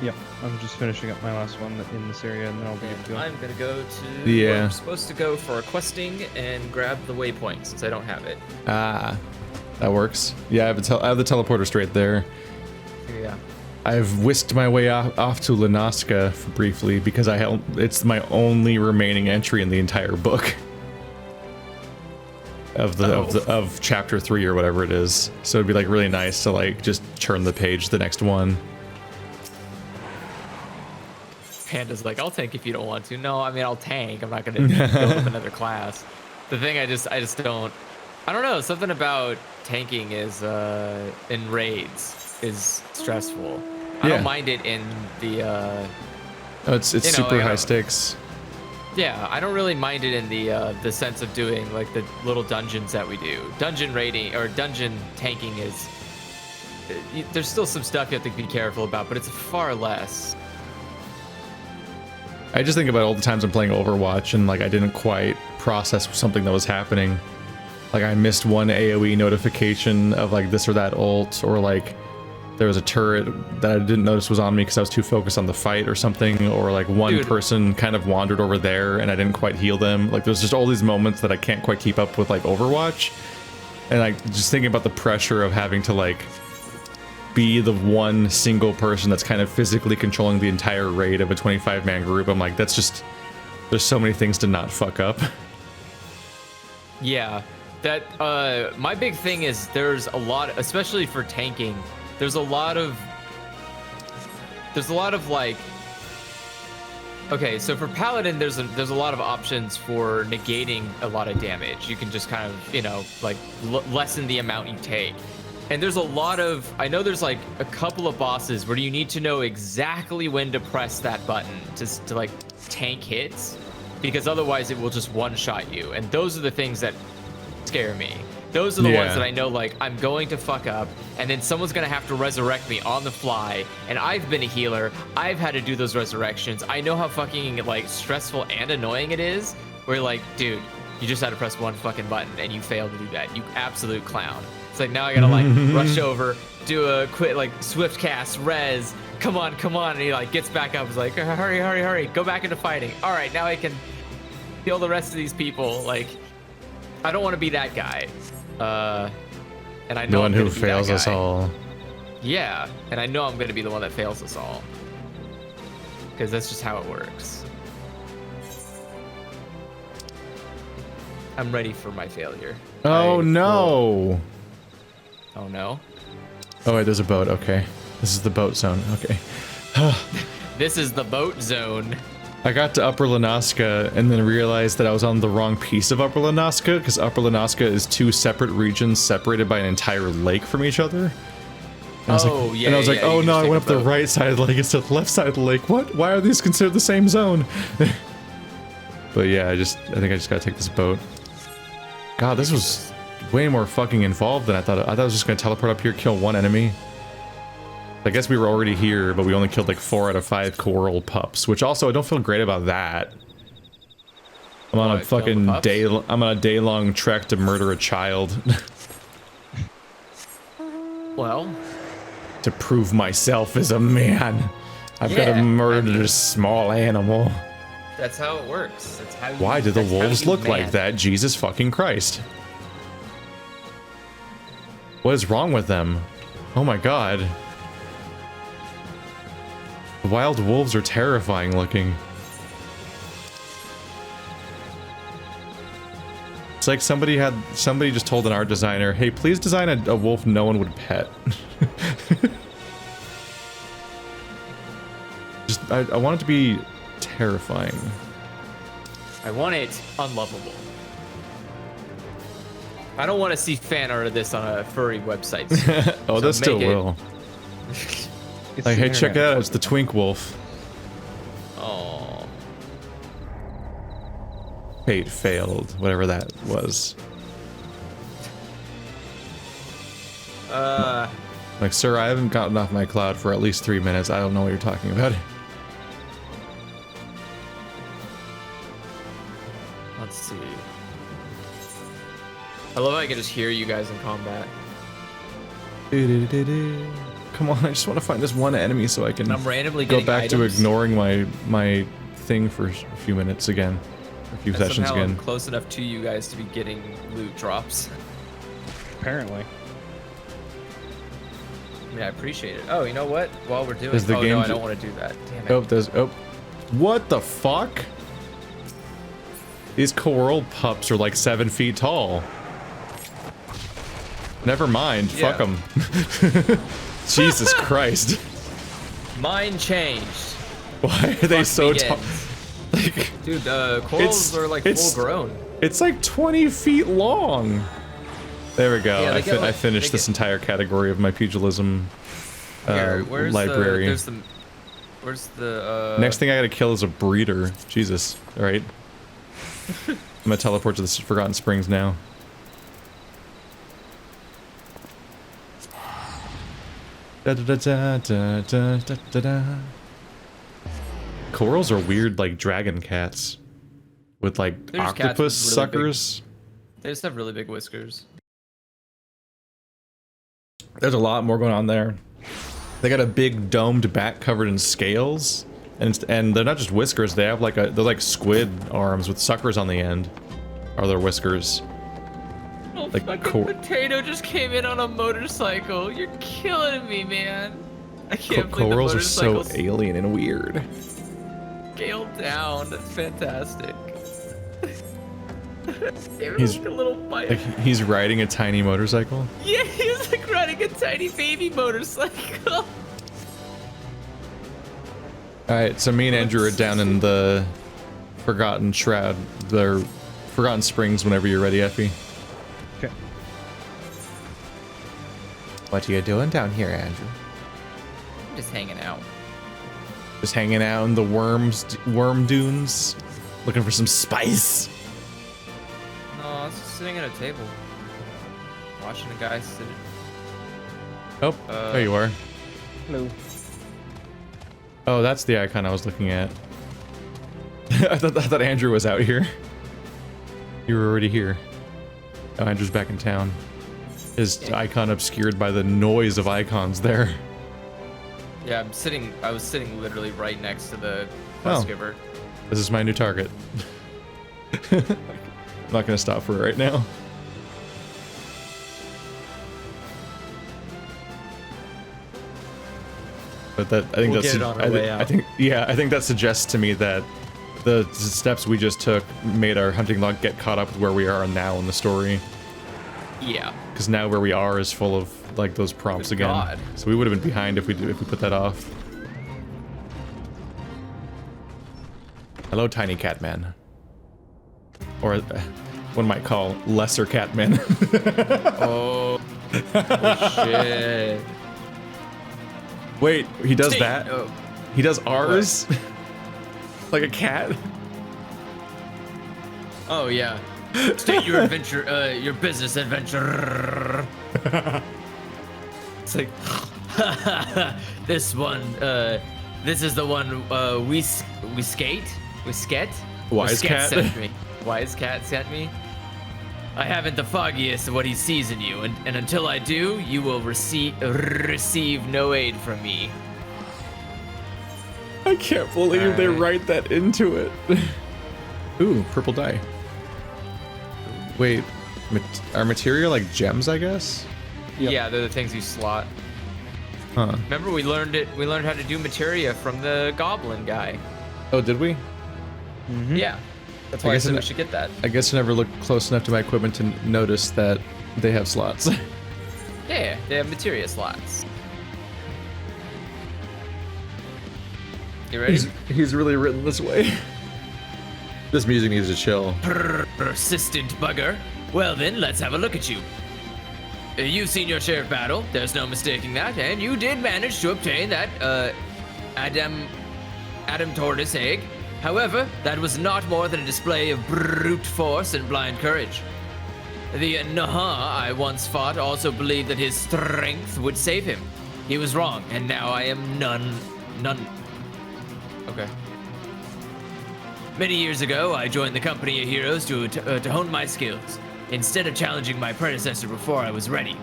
Speaker 3: Yep, I'm just finishing up my last one in this area, and then I'll be good to go.
Speaker 2: I'm gonna go to where I'm supposed to go for questing and grab the waypoint since I don't have it.
Speaker 1: Ah, that works. Yeah, I have the teleporter straight there.
Speaker 2: Yeah.
Speaker 1: I've whisked my way off to Lanaska briefly because it's my only remaining entry in the entire book of chapter 3 or whatever it is. So it'd be like really nice to like just turn the page to the next one.
Speaker 2: Panda's like, I'll tank if you don't want to. No, I mean I'll tank. I'm not gonna go with another class. The thing I just don't. I don't know. Something about tanking is in raids is stressful. I don't mind it in the.
Speaker 1: It's super high stakes.
Speaker 2: Yeah, I don't really mind it in the sense of doing like the little dungeons that we do. Dungeon raiding or dungeon tanking is. There's still some stuff you have to be careful about, but it's far less.
Speaker 1: I just think about all the times I'm playing Overwatch and like I didn't quite process something that was happening. Like I missed one AoE notification of like this or that ult, or like there was a turret that I didn't notice was on me because I was too focused on the fight or something, or like one person kind of wandered over there and I didn't quite heal them. Like there's just all these moments that I can't quite keep up with like Overwatch, and like just thinking about the pressure of having to like be the one single person that's kind of physically controlling the entire raid of a 25-man group. I'm like, that's just, there's so many things to not fuck up.
Speaker 2: Yeah, that my big thing is there's a lot, especially for tanking. There's a lot of like. Okay, so for Paladin, there's a lot of options for negating a lot of damage. You can just kind of, you know, like lessen the amount you take. And there's a lot of, I know there's like a couple of bosses where you need to know exactly when to press that button to like tank hits, because otherwise it will just one-shot you. And those are the things that scare me. Those are the ones that I know, like, I'm going to fuck up, and then someone's gonna have to resurrect me on the fly. And I've been a healer. I've had to do those resurrections. I know how fucking, like, stressful and annoying it is. Where you're like, dude, you just had to press one fucking button, and you failed to do that. You absolute clown. It's like, now I gotta, like, rush over, do a quick, like, swift cast, res, come on. And he, like, gets back up. He's like, hurry. Go back into fighting. All right, now I can kill the rest of these people. Like, I don't want to be that guy. And I know
Speaker 4: the one
Speaker 2: I'm
Speaker 4: who fails us all.
Speaker 2: Yeah, and I know I'm gonna be the one that fails us all, because that's just how it works. I'm ready for my failure.
Speaker 4: Oh no!
Speaker 2: Oh no!
Speaker 4: Oh wait, there's a boat. Okay, this is the boat zone. Okay.
Speaker 2: This is the boat zone.
Speaker 4: I got to Upper Lanaska and then realized that I was on the wrong piece of Upper Lanaska, because Upper Lanaska is two separate regions separated by an entire lake from each other. And I was like, oh no, I went up the right side of the lake instead of the left side of the lake. What? Why are these considered the same zone? But yeah, I think I just gotta take this boat. God, this was way more fucking involved than I thought. I thought I was just gonna teleport up here, kill one enemy. I guess we were already here, but we only killed like 4 out of 5 coral pups, which also I don't feel great about that. I'm on a fucking I'm on a day-long trek to murder a child.
Speaker 2: Well,
Speaker 4: to prove myself as a man, I've got to murder a small animal.
Speaker 2: That's how it works. That's how.
Speaker 4: Why do the wolves look like that? Jesus fucking Christ! What is wrong with them? Oh my god. The wild wolves are terrifying looking. It's like somebody just told an art designer, hey, please design a wolf no one would pet. I want it to be terrifying.
Speaker 2: I want it unlovable. I don't want to see fan art of this on a furry website.
Speaker 4: Oh, that still will. Like, hey, check it out, it's the Twink Wolf.
Speaker 2: Oh.
Speaker 4: Fate failed, whatever that was. Like, sir, I haven't gotten off my cloud for at least 3 minutes. I don't know what you're talking about.
Speaker 2: Let's see. I love how I can just hear you guys in combat.
Speaker 4: Come on, I just want to find this one enemy so I can
Speaker 2: I'm randomly
Speaker 4: go back
Speaker 2: items.
Speaker 4: to ignoring my thing for a few minutes again. A few sessions again.
Speaker 2: I'm close enough to you guys to be getting loot drops.
Speaker 3: Apparently.
Speaker 2: I mean, I appreciate it. Oh, you know what? While we're doing
Speaker 4: Does the game
Speaker 2: no, I don't want to do that. Damn it.
Speaker 4: Oh, what the fuck? These coral pups are like 7 feet tall. Never mind, fuck them. Jesus Christ.
Speaker 2: Mine changed.
Speaker 4: Why are they so tall?
Speaker 2: Like, dude, corals are like full grown.
Speaker 4: It's like 20 feet long. There we go.
Speaker 2: Yeah,
Speaker 4: I finished this entire category of my pugilism library.
Speaker 2: Where's the
Speaker 4: next thing I gotta kill is a breeder. Jesus. Alright. I'm gonna teleport to the Forgotten Springs now. Corals are weird, like dragon cats with like octopus suckers.
Speaker 2: They just have really big whiskers.
Speaker 4: There's a lot more going on there. They got a big domed back covered in scales, and they're not just whiskers. They have like they're like squid arms with suckers on the end. Are their whiskers?
Speaker 2: Oh, like fucking potato just came in on a motorcycle. You're killing me, man. I can't believe
Speaker 4: corals are so alien and weird.
Speaker 2: Scaled down. That's fantastic.
Speaker 1: He's
Speaker 2: like a little bike.
Speaker 1: like he's riding a tiny motorcycle.
Speaker 2: Yeah, he's like riding a tiny baby motorcycle.
Speaker 1: All right, so me and Andrew are down in the Forgotten Shroud, the Forgotten Springs. Whenever you're ready, Effie.
Speaker 3: Okay.
Speaker 4: What are you doing down here, Andrew?
Speaker 2: Just hanging out.
Speaker 4: Just hanging out in the worm dunes, looking for some spice.
Speaker 2: No, I was just sitting at a table, watching a guy sit.
Speaker 1: Oh, there you are.
Speaker 3: Hello.
Speaker 1: Oh, that's the icon I was looking at. I thought Andrew was out here. You were already here. Oh, Andrew's back in town. His icon obscured by the noise of icons there.
Speaker 2: Yeah, I was sitting literally right next to the quest giver.
Speaker 1: This is my new target. I'm not gonna stop for it right now. But I think
Speaker 2: We'll get it on our way out.
Speaker 1: I think that suggests to me that the steps we just took made our hunting log get caught up with where we are now in the story.
Speaker 2: Yeah.
Speaker 1: Because now where we are is full of like those prompts
Speaker 2: Good
Speaker 1: again.
Speaker 2: God.
Speaker 1: So we would have been behind if we put that off. Hello, tiny cat man. Or one might call lesser cat man.
Speaker 2: Oh. Oh shit.
Speaker 1: Wait, he does that?
Speaker 2: Oh.
Speaker 1: He does ours? Like a cat?
Speaker 2: Oh yeah. State your adventure, your business adventure. It's like, this one, this is the one, we skate? We sket?
Speaker 1: Wise
Speaker 2: Sket
Speaker 1: cat?
Speaker 2: sent me. Wise cat sent me. I haven't the foggiest of what he sees in you, and until I do, you will receive no aid from me.
Speaker 1: I can't believe they
Speaker 2: Alright.
Speaker 1: write that into it. Ooh, purple dye. Wait, are materia like gems, I guess?
Speaker 3: Yep.
Speaker 2: Yeah, they're the things you slot.
Speaker 1: Huh.
Speaker 2: Remember, we learned how to do materia from the goblin guy.
Speaker 1: Oh, did we?
Speaker 2: Yeah. That's why I
Speaker 1: guess
Speaker 2: said
Speaker 1: it-
Speaker 2: we should get that.
Speaker 1: I guess I never looked close enough to my equipment to notice that they have slots.
Speaker 2: Yeah, they have materia slots. You ready?
Speaker 1: He's really written this way. This music needs to chill.
Speaker 2: Persistent bugger. Well then, let's have a look at you. You've seen your share of battle, there's no mistaking that, and you did manage to obtain that, Adam Tortoise egg. However, that was not more than a display of brute force and blind courage. The Naha I once fought also believed that his strength would save him. He was wrong, and now I am none. Okay. Many years ago, I joined the company of heroes to hone my skills, instead of challenging my predecessor before I was ready.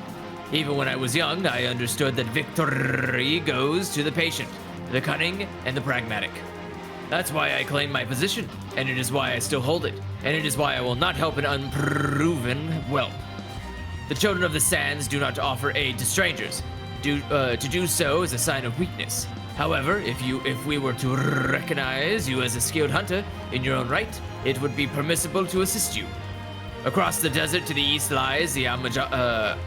Speaker 2: Even when I was young, I understood that victory goes to the patient, the cunning, and the pragmatic. That's why I claim my position, and it is why I still hold it, and it is why I will not help an unproven whelp. The children of the sands do not offer aid to strangers. To do so is a sign of weakness. However, if we were to recognize you as a skilled hunter in your own right, it would be permissible to assist you. Across the desert to the east lies the Amajalala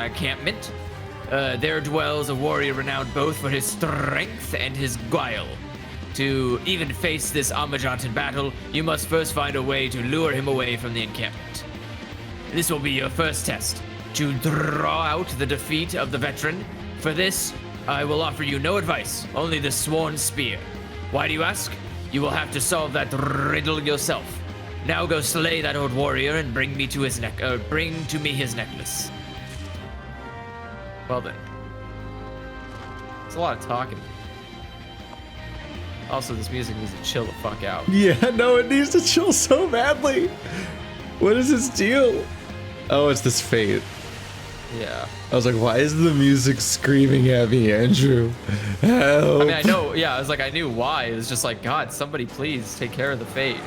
Speaker 2: encampment. There dwells a warrior renowned both for his strength and his guile. To even face this Amajant in battle, you must first find a way to lure him away from the encampment. This will be your first test, to draw out the defeat of the veteran. For this, I will offer you no advice, only the sworn spear. Why do you ask? You will have to solve that riddle yourself. Now go slay that old warrior and bring me to his bring to me his necklace. Well then. It's a lot of talking. Also, this music needs to chill the fuck out.
Speaker 1: Yeah, no, it needs to chill so badly. What is its deal? Oh, it's this fate.
Speaker 2: Yeah.
Speaker 1: I was like, why is the music screaming at me, Andrew? Help.
Speaker 2: I mean, I know, yeah, I was like, I knew why. It was just like, God, somebody please take care of the fate.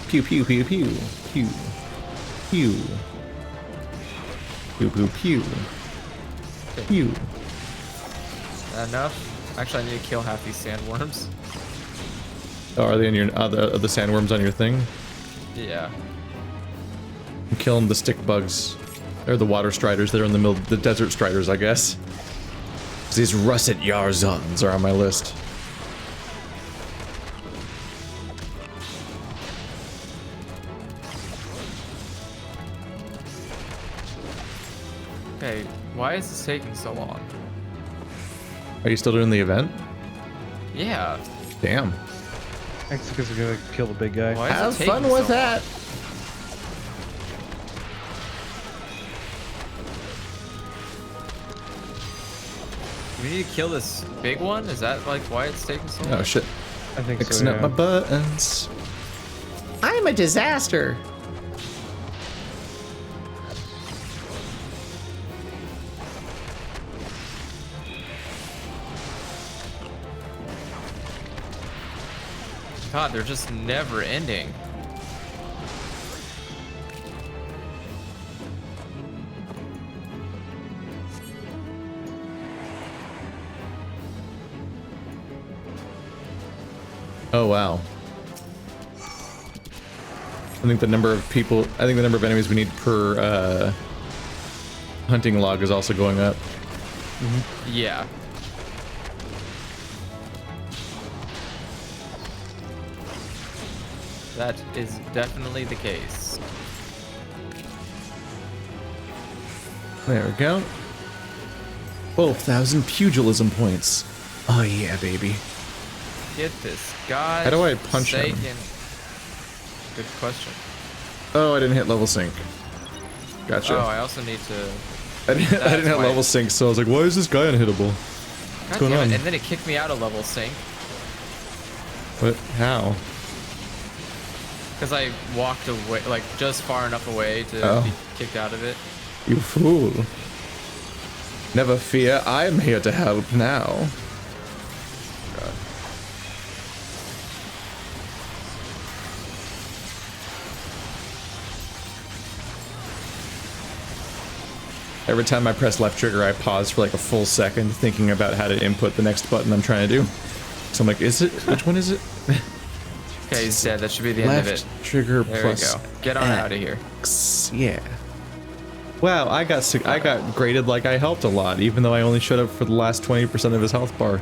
Speaker 1: Pew, pew, pew, pew. Pew. Pew. Pew, pew, pew. Pew.
Speaker 2: Enough? Actually, I need to kill half these sandworms.
Speaker 1: Oh, are they in your the sandworms on your thing?
Speaker 2: Yeah.
Speaker 1: I'm killing the stick bugs. They're the water striders. They're in the middle, the desert striders, I guess. These russet Yarzons are on my list.
Speaker 2: Okay, why is this taking so long?
Speaker 1: Are you still doing the event?
Speaker 2: Yeah.
Speaker 1: Damn.
Speaker 3: Thanks, because we're gonna kill the big guy.
Speaker 2: Why is
Speaker 4: Have
Speaker 2: it taking
Speaker 4: fun
Speaker 2: so
Speaker 4: with
Speaker 2: long?
Speaker 4: that.
Speaker 2: We need to kill this big one? Is that like why it's taking so long?
Speaker 1: Oh shit.
Speaker 3: I think
Speaker 1: Mixing
Speaker 3: so.
Speaker 1: up my buttons.
Speaker 4: I'm a disaster.
Speaker 2: God, they're just never ending.
Speaker 1: Oh wow. I think the number of enemies we need per hunting log is also going up.
Speaker 2: Yeah. That is definitely the case.
Speaker 1: There we go. 12,000 pugilism points. Oh yeah, baby.
Speaker 2: Get this guy.
Speaker 1: How do I punch him?
Speaker 2: Good question.
Speaker 1: Oh, I didn't hit level sync. Gotcha.
Speaker 2: Oh, I also need to.
Speaker 1: I didn't hit
Speaker 2: why-
Speaker 1: level sync, so I was like, why is this guy unhittable?
Speaker 2: God
Speaker 1: going
Speaker 2: damn it,
Speaker 1: on?
Speaker 2: And then it kicked me out of level sync
Speaker 1: What? How?
Speaker 2: because I walked away, like just far enough away to
Speaker 1: Oh.
Speaker 2: be kicked out of it.
Speaker 1: You fool. Never fear, I'm here to help now.
Speaker 2: God.
Speaker 1: Every time I press left trigger, I pause for like a full second thinking about how to input the next button I'm trying to do. So I'm like, which one is it?
Speaker 2: Okay, he's dead. That should be the end of it.
Speaker 1: Left trigger
Speaker 2: There
Speaker 1: plus
Speaker 2: we go. Get on out of here.
Speaker 1: X. Yeah. Wow, I got graded like I helped a lot, even though I only showed up for the last 20% of his health bar.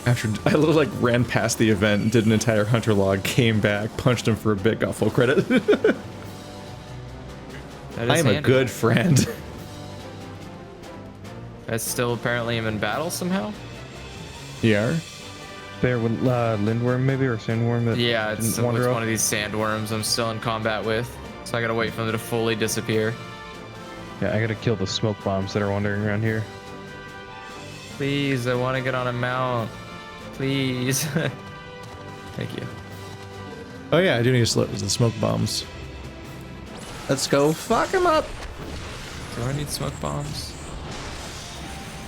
Speaker 1: After I literally like ran past the event, did an entire hunter log, came back, punched him for a bit, got full credit.
Speaker 2: That is
Speaker 1: I am a
Speaker 2: handy.
Speaker 1: good friend.
Speaker 2: That's still apparently him in battle somehow.
Speaker 1: Yeah.
Speaker 3: There with Lindworm maybe or Sandworm that
Speaker 2: Yeah, it's
Speaker 3: didn't wander
Speaker 2: one
Speaker 3: off?
Speaker 2: of these sandworms I'm still in combat with, so I gotta wait for them to fully disappear.
Speaker 3: Yeah, I gotta kill the smoke bombs that are wandering around here.
Speaker 2: Please, I want to get on a mount. Please. Thank you.
Speaker 1: Oh yeah, I do need to the smoke bombs.
Speaker 4: Let's go fuck him up.
Speaker 2: Do I need smoke bombs?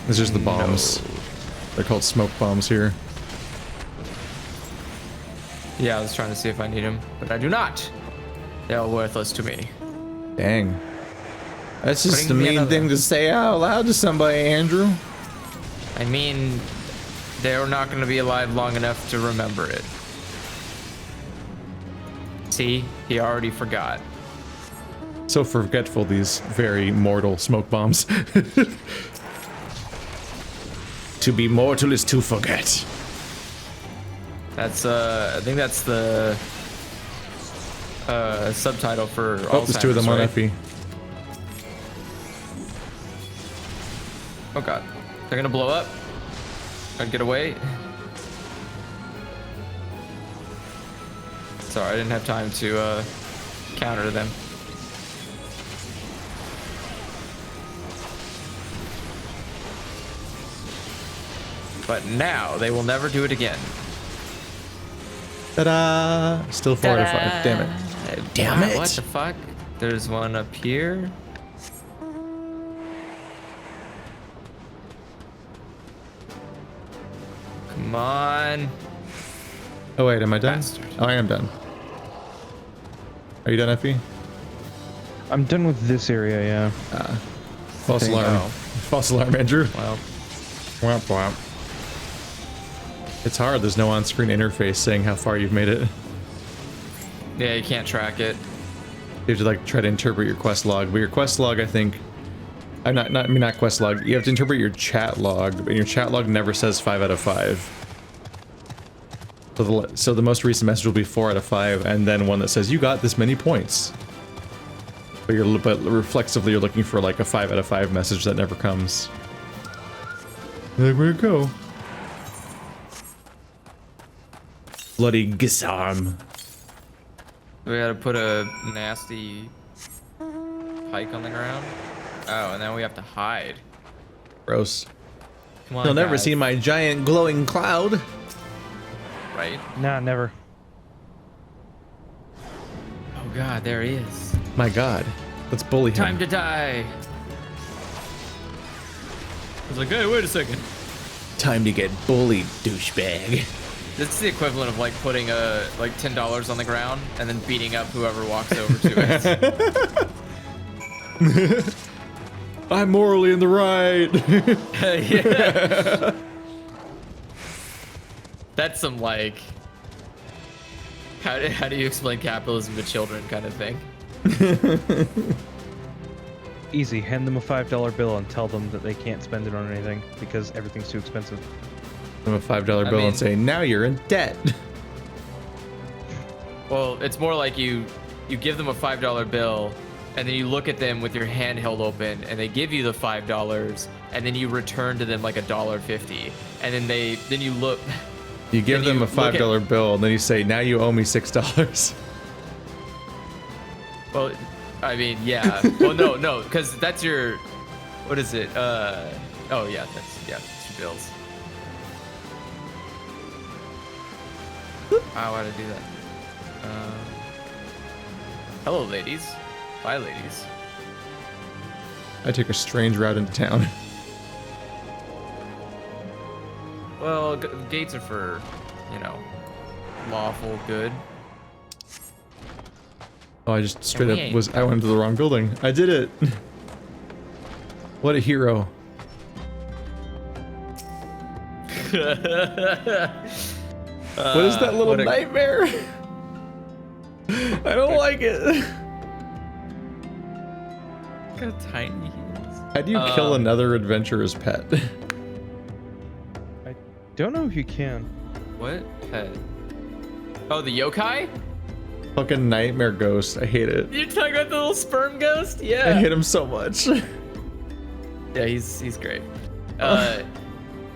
Speaker 1: It's just the bombs.
Speaker 2: No.
Speaker 1: They're called smoke bombs here.
Speaker 2: Yeah, I was trying to see if I need them, but I do not. They are worthless to me.
Speaker 1: Dang. That's just
Speaker 2: Bring
Speaker 1: a
Speaker 2: me
Speaker 1: mean
Speaker 2: another.
Speaker 1: thing to say out loud to somebody, Andrew.
Speaker 2: I mean, they're not going to be alive long enough to remember it. See, he already forgot.
Speaker 1: So forgetful, these very mortal smoke bombs. To be mortal is to forget.
Speaker 2: That's I think that's the subtitle for
Speaker 1: Oh, there's two of them on
Speaker 2: right?
Speaker 1: FE.
Speaker 2: Oh god, they're gonna blow up. I'd get away. Sorry, I didn't have time to counter them. But now they will never do it again.
Speaker 1: Ta-da! Still 4 out of 5. Damn it.
Speaker 4: Damn it.
Speaker 2: What the fuck? There's one up here. Come on.
Speaker 1: Oh wait, am I done?
Speaker 2: Bastard.
Speaker 1: Oh, I am done. Are you done, FE?
Speaker 3: I'm done with this area, yeah.
Speaker 1: False
Speaker 3: think-
Speaker 1: alarm.
Speaker 2: Oh.
Speaker 1: False alarm, Andrew.
Speaker 2: Well,
Speaker 1: Womp womp. It's hard. There's no on-screen interface saying how far you've made it.
Speaker 2: Yeah, you can't track it.
Speaker 1: You have to like try to interpret your quest log, but your quest log, I think, not quest log. You have to interpret your chat log, but your chat log never says 5 out of 5. So the most recent message will be 4 out of 5, and then one that says you got this many points. But reflexively you're looking for like a 5 out of 5 message that never comes. Like, where'd it go? Bloody Gisarm.
Speaker 2: We gotta put a nasty pike on the ground. Oh, and then we have to hide.
Speaker 1: Gross.
Speaker 2: Come on,
Speaker 4: You'll never
Speaker 2: guys.
Speaker 4: see my giant glowing cloud.
Speaker 2: Right?
Speaker 3: Nah, never.
Speaker 2: Oh god, there he is.
Speaker 1: My god. Let's bully him.
Speaker 2: Time to die. I was like, hey, wait a second.
Speaker 4: Time to get bullied, douchebag.
Speaker 2: This is the equivalent of like putting like $10 on the ground and then beating up whoever walks over to it.
Speaker 1: I'm morally in the right.
Speaker 2: Yeah. That's some like how do you explain capitalism to children kind of thing.
Speaker 3: Easy. Hand them a $5 bill and tell them that they can't spend it on anything because everything's too expensive.
Speaker 1: I'm a $5 bill and say, now you're in debt.
Speaker 2: Well, it's more like you give them a $5 bill and then you look at them with your hand held open and they give you the $5 and then you return to them like $1.50 and then you look.
Speaker 1: You give them a $5 bill and then you say, now you owe me $6.
Speaker 2: Well, I mean, yeah. Well, no, because that's your, what is it? Oh yeah, that's your bills. Wow, how to do that? Hello, ladies. Bye, ladies.
Speaker 1: I took a strange route into town.
Speaker 2: Well, gates are for, lawful good.
Speaker 1: Oh, I just straight
Speaker 2: we
Speaker 1: up I went into the wrong building. I did it. What a hero. What is that little nightmare? I don't like it.
Speaker 2: Look how tiny he is.
Speaker 1: How do you kill another adventurer's pet?
Speaker 3: I don't know if you can.
Speaker 2: What pet? Oh, the yokai?
Speaker 1: Fucking nightmare ghost. I hate it.
Speaker 2: You're talking about the little sperm ghost? Yeah.
Speaker 1: I hate him so much.
Speaker 2: Yeah, he's great.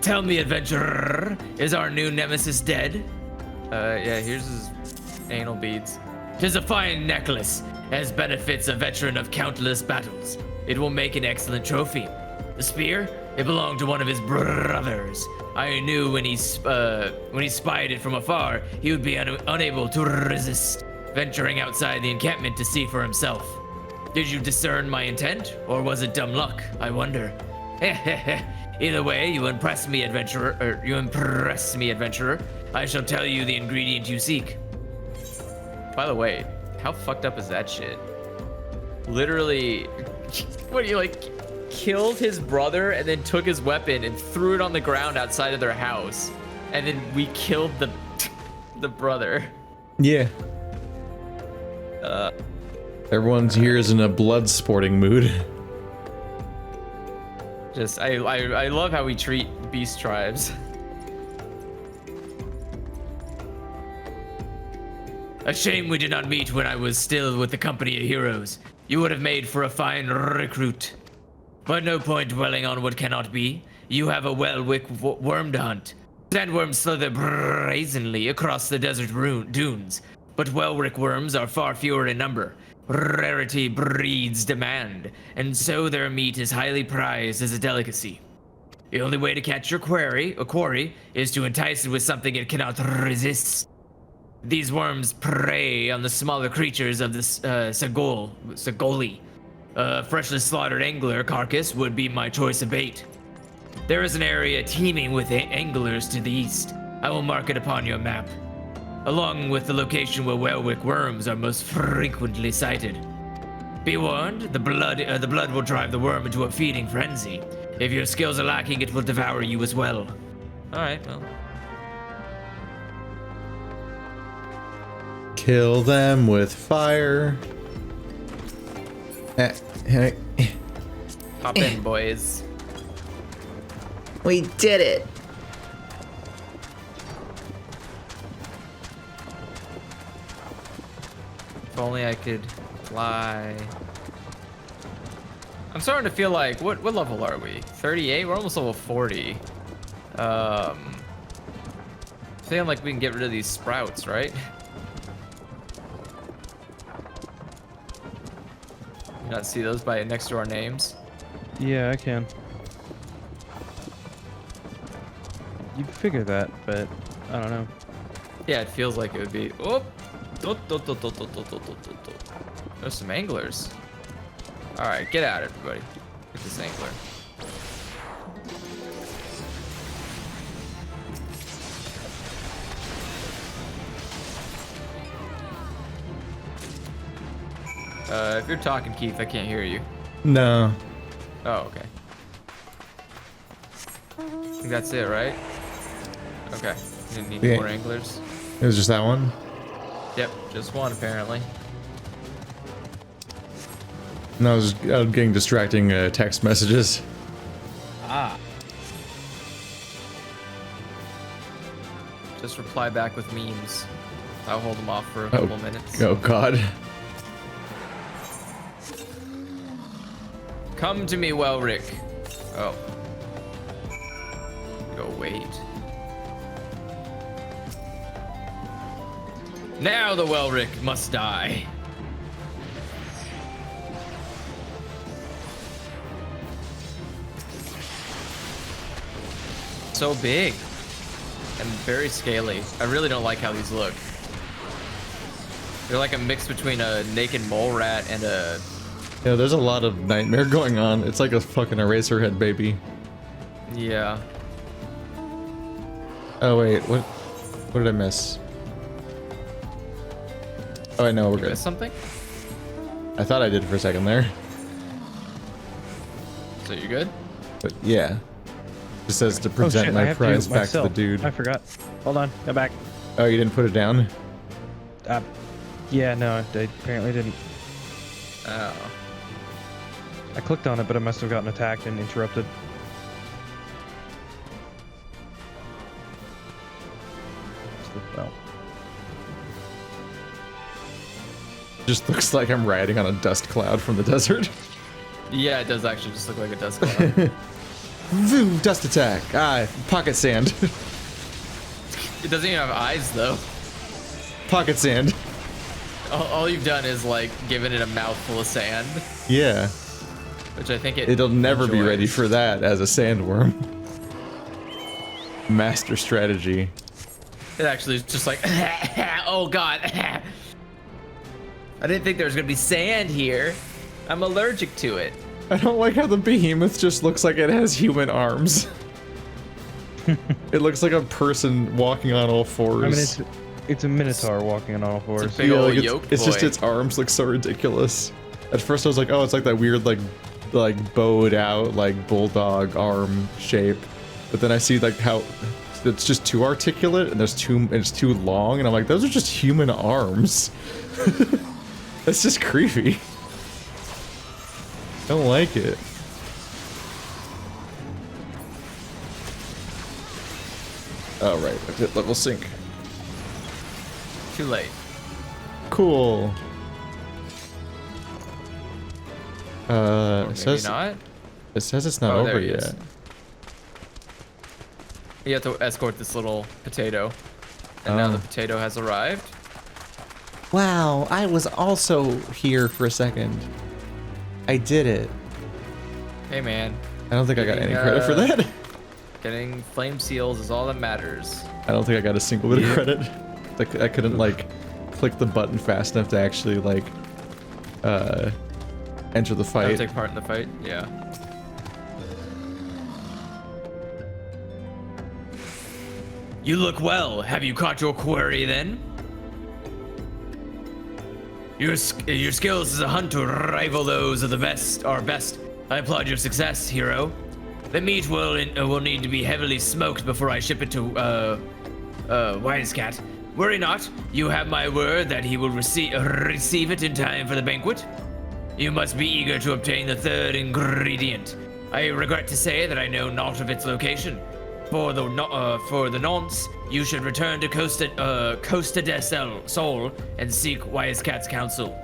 Speaker 2: Tell me, adventurer, is our new nemesis dead? Yeah, here's his anal beads. 'Tis a fine necklace, as benefits a veteran of countless battles. It will make an excellent trophy. The spear, it belonged to one of his brothers. I knew when he spied it from afar, he would be unable to resist, venturing outside the encampment to see for himself. Did you discern my intent, or was it dumb luck? I wonder. Either way, you impress me, adventurer. I shall tell you the ingredient you seek. By the way, how fucked up is that shit? Literally, what, you killed his brother and then took his weapon and threw it on the ground outside of their house, and then we killed the brother.
Speaker 1: Yeah. Everyone's here is in a blood sporting mood.
Speaker 2: Just I love how we treat beast tribes. A shame we did not meet when I was still with the company of heroes. You would have made for a fine recruit. But no point dwelling on what cannot be. You have a well-wicked worm to hunt. Sandworms slither brazenly across the desert dunes, but well-wicked worms are far fewer in number. Rarity breeds demand, and so their meat is highly prized as a delicacy. The only way to catch your quarry is to entice it with something it cannot resist. These worms prey on the smaller creatures of the Sagoli. A freshly slaughtered angler carcass would be my choice of bait. There is an area teeming with anglers to the east. I will mark it upon your map, along with the location where whalewick worms are most frequently sighted. Be warned, the blood will drive the worm into a feeding frenzy. If your skills are lacking, it will devour you as well. All right, well,
Speaker 1: Kill them with fire.
Speaker 2: Hop in, boys.
Speaker 5: We did it.
Speaker 2: If only I could fly. I'm starting to feel like, what level are we? 38? We're almost level 40. Feeling like we can get rid of these sprouts, right? You not see those by next to our names?
Speaker 3: Yeah, I can. You'd figure that, but I don't know.
Speaker 2: Yeah, it feels like it would be. Oh! There's some anglers. Alright, get out, everybody. Get this angler. If you're talking, Keith, I can't hear you.
Speaker 1: No.
Speaker 2: Oh, okay. I think that's it, right? Okay. You didn't need
Speaker 1: Yeah.
Speaker 2: more anglers.
Speaker 1: It was just that one?
Speaker 2: Yep, just one apparently.
Speaker 1: No, I was getting distracting text messages.
Speaker 2: Ah. Just reply back with memes. I'll hold them off for a couple minutes.
Speaker 1: Oh, God.
Speaker 2: Come to me, Welrick. Oh. Go wait. Now the Welrick must die. So big and very scaly. I really don't like how these look. They're like a mix between a naked mole rat and a...
Speaker 1: Yeah, there's a lot of nightmare going on. It's like a fucking Eraserhead baby.
Speaker 2: Yeah.
Speaker 1: Oh, wait. What did I miss? Oh, I know. We're
Speaker 2: You
Speaker 1: good.
Speaker 2: missed something?
Speaker 1: I thought I did for a second there.
Speaker 2: So you good?
Speaker 1: But yeah. It says to
Speaker 3: Oh
Speaker 1: present
Speaker 3: shit, I
Speaker 1: my
Speaker 3: have to
Speaker 1: prize
Speaker 3: do it
Speaker 1: back to the
Speaker 3: myself.
Speaker 1: dude.
Speaker 3: I forgot. Hold on, go back.
Speaker 1: Oh, you didn't put it down?
Speaker 3: Yeah, no, I apparently didn't.
Speaker 2: Oh.
Speaker 3: I clicked on it, but I must have gotten attacked and interrupted. Well,
Speaker 1: Just looks like I'm riding on a dust cloud from the desert.
Speaker 2: Yeah, it does actually just look like a dust cloud.
Speaker 1: Voo, dust attack. Ah, pocket sand.
Speaker 2: It doesn't even have eyes though.
Speaker 1: Pocket sand.
Speaker 2: All you've done is like given it a mouthful of sand,
Speaker 1: Yeah.
Speaker 2: which I think
Speaker 1: It'll never be
Speaker 2: enjoys.
Speaker 1: ready for that as a sandworm. Master strategy.
Speaker 2: It actually is just like, oh god. I didn't think there was gonna be sand here. I'm allergic to it.
Speaker 1: I don't like how the behemoth just looks like it has human arms. It looks like a person walking on all fours.
Speaker 3: I mean, it's a minotaur walking on all fours.
Speaker 2: big old
Speaker 1: like
Speaker 2: yolk
Speaker 1: it's just
Speaker 2: boy.
Speaker 1: its arms look so ridiculous. At first I was like, oh, it's like that weird like bowed out like bulldog arm shape. But then I see like how it's just too articulate and it's too long, and I'm like, those are just human arms. That's just creepy. I don't like it. Oh right, I've hit level sync.
Speaker 2: Too late.
Speaker 1: Cool.
Speaker 2: Or
Speaker 1: It
Speaker 2: maybe
Speaker 1: says
Speaker 2: not.
Speaker 1: it says it's not
Speaker 2: Oh, there
Speaker 1: over
Speaker 2: he is.
Speaker 1: yet.
Speaker 2: You have to escort this little potato. And now
Speaker 1: Oh.
Speaker 2: the potato has arrived.
Speaker 1: Wow, I was also here for a second. I did it.
Speaker 2: Hey man,
Speaker 1: I don't think I got any
Speaker 2: Getting,
Speaker 1: credit for that.
Speaker 2: getting flame seals is all that matters.
Speaker 1: I don't think I got a single bit of credit. Like I couldn't like click the button fast enough to actually like enter the
Speaker 2: I'll
Speaker 1: fight.
Speaker 2: take part in the fight. Yeah. You look well. Have you caught your quarry then? Your skills as a hunter rival those of the best. I applaud your success, hero. The meat will need to be heavily smoked before I ship it to Cat. Worry not. You have my word that he will receive it in time for the banquet. You must be eager to obtain the third ingredient. I regret to say that I know not of its location. For the nonce, you should return to Costa del Sol and seek Wise Cat's counsel.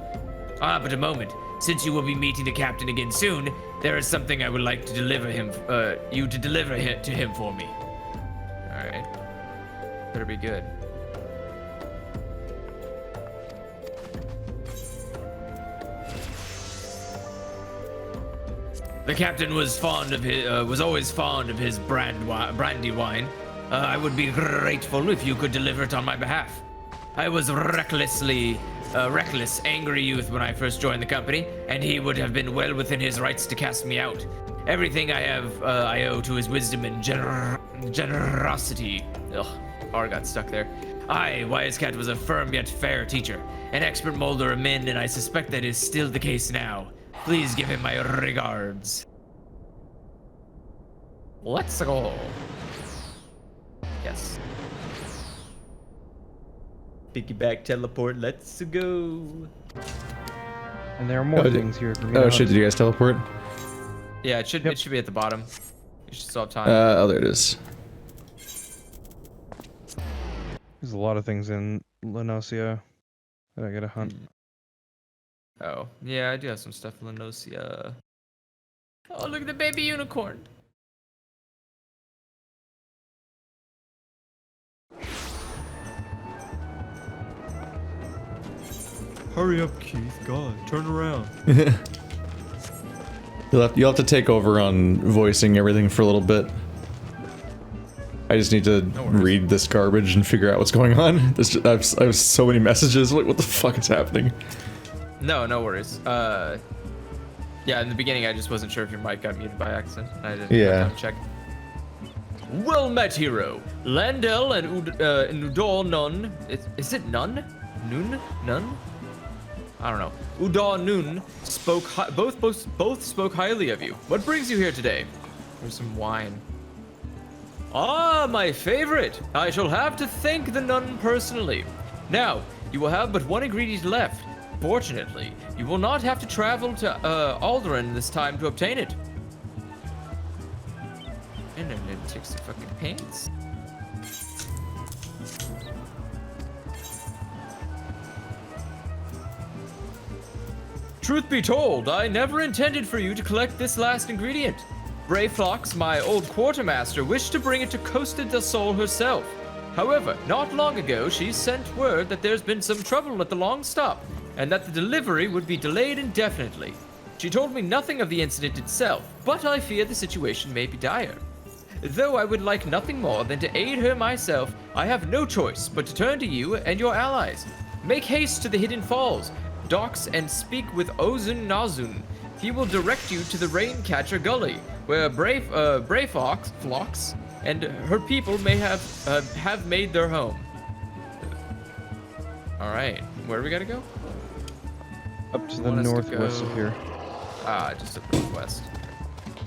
Speaker 2: But a moment. Since you will be meeting the captain again soon, there is something I would like to deliver to him for me. All right. Better be good. The captain was always fond of his brandy wine. I would be grateful if you could deliver it on my behalf. I was reckless, angry youth when I first joined the company, and he would have been well within his rights to cast me out. Everything I have, I owe to his wisdom and generosity. Ugh, R got stuck there. I, Wise Cat, was a firm yet fair teacher, an expert molder of men, and I suspect that is still the case now. Please give him my regards. Let's go. Yes. Piggyback teleport, let's go.
Speaker 3: And there are more things here for me.
Speaker 1: Oh shit, did you guys teleport?
Speaker 2: Yeah, it should be at the bottom. You should still have time.
Speaker 1: Oh, there it is.
Speaker 3: There's a lot of things in Lenosia that I gotta hunt.
Speaker 2: Oh, yeah, I do have some stuff in Lenosia. Oh, look at the baby unicorn.
Speaker 6: Hurry up, Keith. God, turn around.
Speaker 1: You'll have to take over on voicing everything for a little bit. I just need to read this garbage and figure out what's going on. I have so many messages. Like, what the fuck is happening?
Speaker 2: No worries. Yeah, in the beginning, I just wasn't sure if your mic got muted by accident. I didn't check. Well met, hero. Landel and Udal Nun. Is it Nun? Nun? I don't know. Udal Nun spoke both spoke highly of you. What brings you here today? There's some wine. Ah, my favorite. I shall have to thank the nun personally. Now, you will have but one ingredient left. Fortunately, you will not have to travel to Alderaan this time to obtain it. And then it takes the fucking pants. Truth be told, I never intended for you to collect this last ingredient. Brayflox, my old quartermaster, wished to bring it to Costa del Sol herself. However, not long ago, she sent word that there's been some trouble at the Longstop, and that the delivery would be delayed indefinitely. She told me nothing of the incident itself, but I fear the situation may be dire. Though I would like nothing more than to aid her myself, I have no choice but to turn to you and your allies. Make haste to the Hidden Falls, docks, and speak with Ozun Nazun. He will direct you to the Raincatcher Gully, where Brayflox and her people may have made their home. All right, where do we gotta go?
Speaker 3: Up to the northwest of here.
Speaker 2: Ah, just up northwest.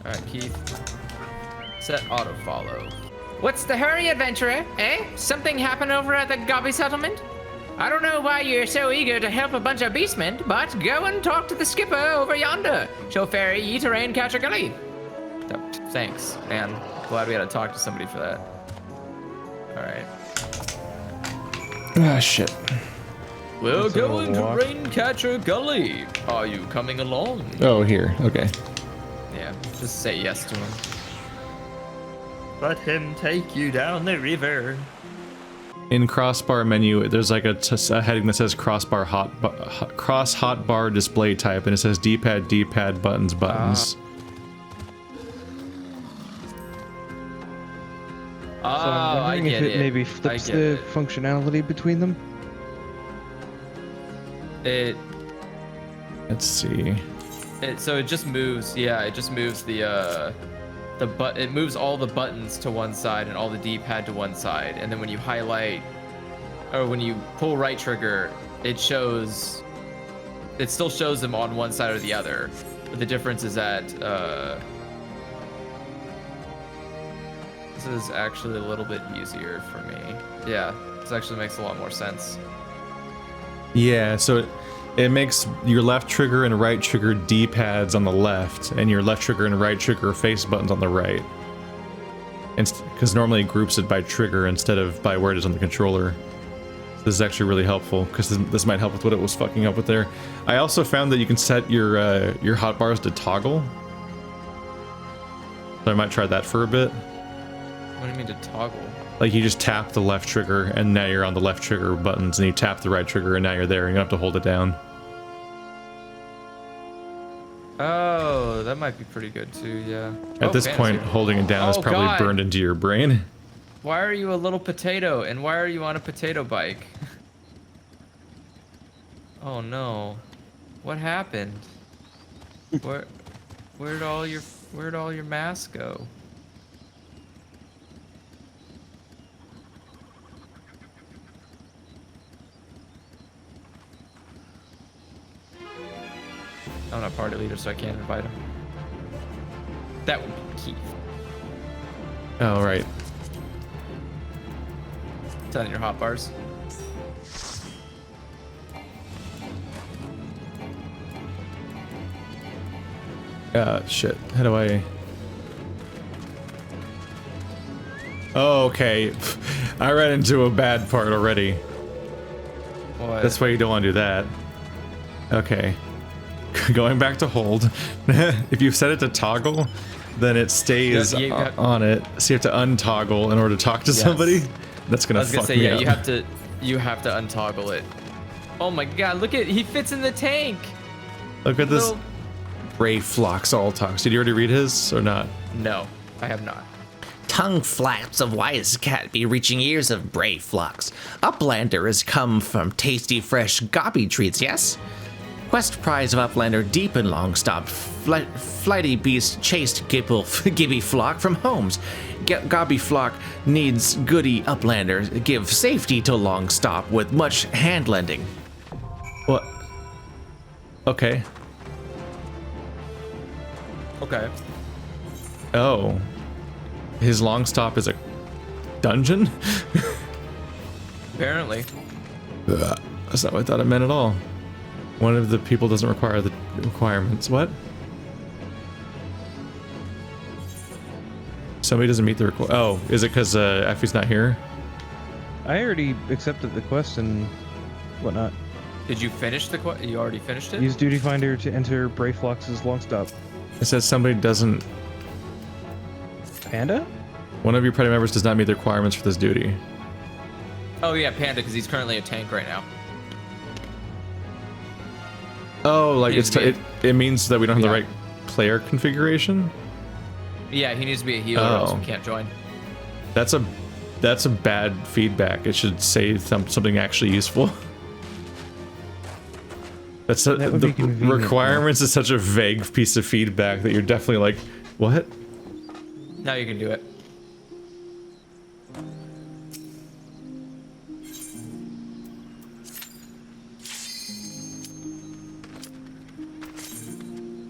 Speaker 2: All right, Keith. Set auto follow. What's the hurry, adventurer? Eh? Something happened over at the Gobby settlement? I don't know why you're so eager to help a bunch of beastmen, but go and talk to the skipper over yonder. She'll ferry ye to Raincatcher Gully. Thanks, man. Glad we had to talk to somebody for that. All right.
Speaker 1: Ah, shit.
Speaker 2: We're going to Raincatcher Gully. Are you coming along?
Speaker 1: Oh, here. Okay.
Speaker 2: Yeah, just say yes to him. Let him take you down the river.
Speaker 1: In crossbar menu, there's like a heading that says crossbar cross hotbar display type, and it says D-pad, buttons.
Speaker 3: So I'm wondering if it maybe flips the functionality between them.
Speaker 1: Let's see.
Speaker 2: So it just moves. Yeah, it just moves it moves all the buttons to one side and all the D-pad to one side, and then when you highlight or when you pull right trigger, it still shows them on one side or the other. But the difference is that This is actually a little bit easier for me. Yeah, this actually makes a lot more sense.
Speaker 1: Yeah, so it makes your left trigger and right trigger D-pads on the left, and your left trigger and right trigger face buttons on the right. Because normally it groups it by trigger instead of by where it is on the controller. So this is actually really helpful, because this might help with what it was fucking up with there. I also found that you can set your hotbars to toggle. So I might try that for a bit.
Speaker 2: What do you mean to toggle?
Speaker 1: Like you just tap the left trigger and now you're on the left trigger buttons, and you tap the right trigger and now you're there and you don't have to hold it down.
Speaker 2: Oh, that might be pretty good too, yeah.
Speaker 1: At this point, holding it down is probably
Speaker 2: God.
Speaker 1: burned into your brain.
Speaker 2: Why are you a little potato, and why are you on a potato bike? Oh no. What happened? Where'd all your masks go? I'm not party leader, so I can't invite him. That would be Keith.
Speaker 1: Oh, right.
Speaker 2: Turn on your hotbars.
Speaker 1: Shit. How do I... Oh, okay. I ran into a bad part already.
Speaker 2: What?
Speaker 1: That's why you don't want to do that. Okay. Going back to hold. If you set it to toggle, then it stays on it. So you have to untoggle in order to talk to somebody. That's gonna fuck me up.
Speaker 2: You have to untoggle it. Oh my god, look at, he fits in the tank.
Speaker 1: Look at this. Brayflox all talks. Did you already read his or not?
Speaker 2: No, I have not.
Speaker 4: Tongue flaps of wise cat be reaching ears of Brayflox. Uplander has come from tasty fresh gobby treats, yes? Quest prize of Uplander deep in Longstop. Flighty beast chased Gibby flock from homes. Gobby flock needs goody Uplander. Give safety to Longstop with much hand lending.
Speaker 1: What? Okay.
Speaker 2: Okay.
Speaker 1: Oh. His Longstop is a dungeon?
Speaker 2: Apparently.
Speaker 1: That's not what I thought it meant at all. One of the people doesn't require the requirements. What? Somebody doesn't meet the Oh, is it because Effie's not here?
Speaker 3: I already accepted the quest and whatnot.
Speaker 2: Did you finish the quest? You already finished it?
Speaker 3: Use Duty Finder to enter Brayflox's Longstop.
Speaker 1: It says somebody doesn't...
Speaker 3: Panda?
Speaker 1: One of your party members does not meet the requirements for this duty.
Speaker 2: Oh yeah, Panda, because he's currently a tank right now.
Speaker 1: Oh, like it means that we don't have the
Speaker 2: Yeah.
Speaker 1: right player configuration?
Speaker 2: Yeah, he needs to be a healer, or else we can't join.
Speaker 1: That's a bad feedback. It should say something actually useful. That's
Speaker 3: That would
Speaker 1: the
Speaker 3: be convenient,
Speaker 1: requirements is such a vague piece of feedback that you're definitely like, what?
Speaker 2: Now you can do it.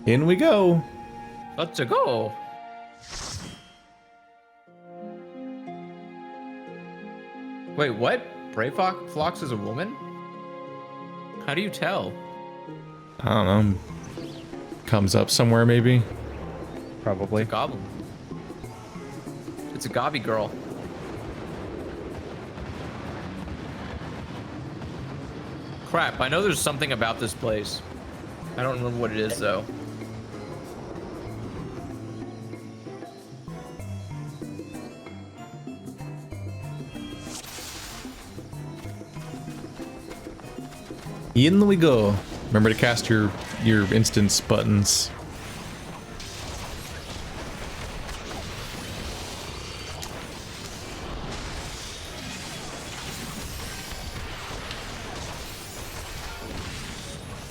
Speaker 1: In we go.
Speaker 2: Let's go. Wait, what? Brayflox is a woman? How do you tell?
Speaker 1: I don't know. Comes up somewhere maybe.
Speaker 3: Probably.
Speaker 2: Goblin. It's a gobby girl. Crap, I know there's something about this place. I don't remember what it is though.
Speaker 1: In we go. Remember to cast your instance buttons.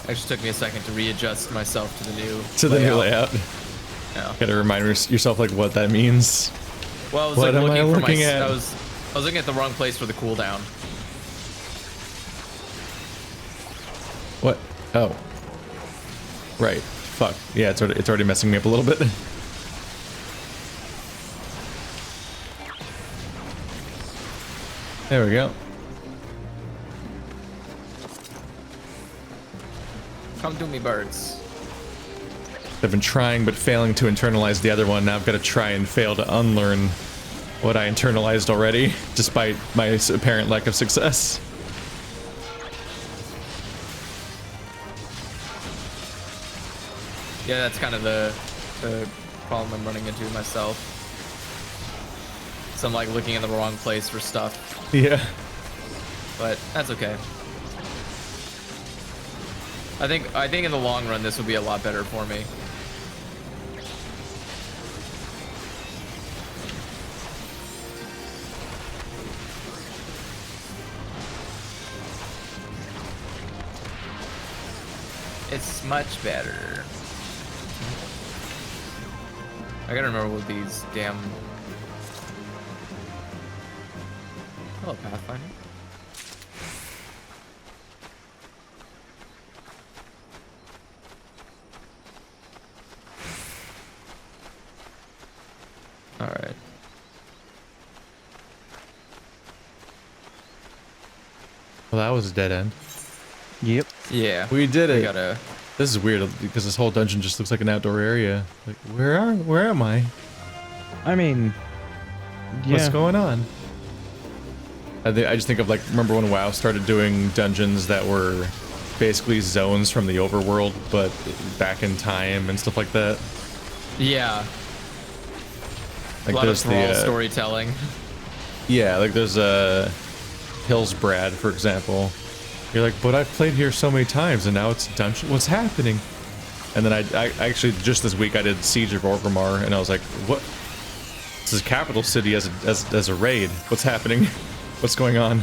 Speaker 2: Actually took me a second to readjust myself to the new
Speaker 1: New layout.
Speaker 2: Yeah.
Speaker 1: Gotta remind yourself like what that means.
Speaker 2: Well, I was
Speaker 1: What
Speaker 2: like
Speaker 1: am I
Speaker 2: looking for
Speaker 1: looking
Speaker 2: my
Speaker 1: at?
Speaker 2: I was looking at the wrong place for the cooldown.
Speaker 1: What? Oh. Right. Fuck. Yeah, it's already messing me up a little bit.
Speaker 4: There we go.
Speaker 2: Come to me, birds.
Speaker 4: I've been trying but failing to internalize the other one. Now I've got to try and fail to unlearn what I internalized already, despite my apparent lack of success.
Speaker 2: Yeah, that's kind of the problem I'm running into myself. So I'm like looking in the wrong place for stuff,
Speaker 4: Yeah.
Speaker 2: but that's okay. I think in the long run this will be a lot better for me. It's much better. I gotta remember what these damn... Hello, Pathfinder. Alright.
Speaker 4: Well, that was a dead end.
Speaker 3: Yep.
Speaker 2: Yeah.
Speaker 4: We did it.
Speaker 2: We gotta...
Speaker 4: This is weird because this whole dungeon just looks like an outdoor area. Like, where am I?
Speaker 3: I mean, yeah.
Speaker 4: What's going on? I just think of like, remember when WoW started doing dungeons that were basically zones from the overworld, but back in time and stuff like that?
Speaker 2: Yeah.
Speaker 4: Like
Speaker 2: a lot of
Speaker 4: there's
Speaker 2: thrall
Speaker 4: the
Speaker 2: storytelling.
Speaker 4: yeah, like there's Hillsbrad, for example. You're like, but I've played here so many times and now it's a dungeon. What's happening? And then I actually just this week I did Siege of Orgrimmar and I was like, what? This is capital city as a raid. What's happening? What's going on?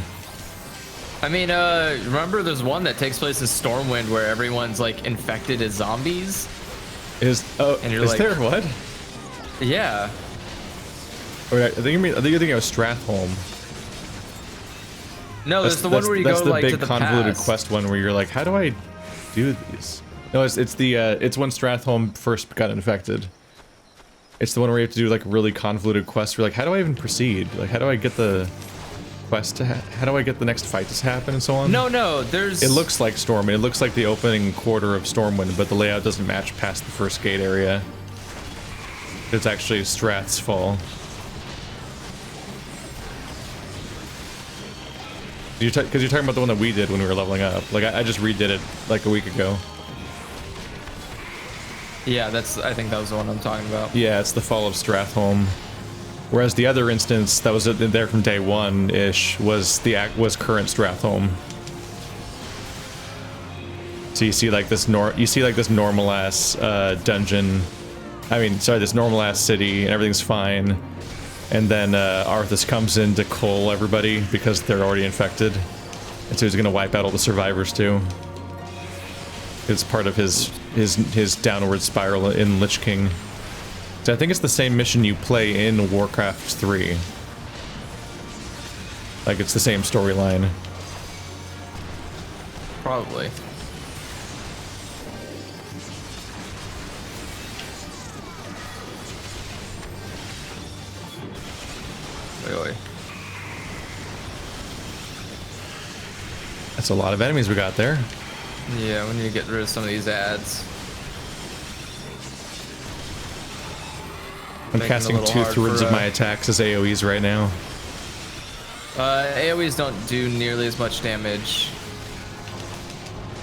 Speaker 2: I mean, remember there's one that takes place in Stormwind where everyone's like infected as zombies?
Speaker 4: And you're
Speaker 2: like,
Speaker 4: there what?
Speaker 2: Yeah.
Speaker 4: Or I think you're thinking of Strathholm.
Speaker 2: No, there's the one where you go like to the
Speaker 4: big convoluted
Speaker 2: past.
Speaker 4: quest one where you're like, how do I do these? No, it's when Strathholm first got infected. It's the one where you have to do like really convoluted quests. You're like, how do I even proceed? Like, how do I get the quest to how do I get the next fight to happen and so on?
Speaker 2: No, there's...
Speaker 4: It looks like Stormwind. It looks like the opening quarter of Stormwind, but the layout doesn't match past the first gate area. It's actually Strath's Fall. Because you're talking about the one that we did when we were leveling up. Like, I just redid it like a week ago.
Speaker 2: Yeah, I think that was the one I'm talking about.
Speaker 4: Yeah, it's the Fall of Strathholm. Whereas the other instance that was there from day one-ish was current Strathholm. So you see like this normal ass dungeon. I mean, sorry, this normal ass city, and everything's fine. And then Arthas comes in to cull everybody because they're already infected. And so he's gonna wipe out all the survivors too. It's part of his downward spiral in Lich King. So I think it's the same mission you play in Warcraft 3. Like, it's the same storyline.
Speaker 2: Probably. Really?
Speaker 4: That's a lot of enemies we got there.
Speaker 2: Yeah, we need to get rid of some of these ads.
Speaker 4: I'm
Speaker 2: Making it a
Speaker 4: casting
Speaker 2: little
Speaker 4: 2/3
Speaker 2: hard for,
Speaker 4: of my attacks as AoEs right now.
Speaker 2: AoEs don't do nearly as much damage.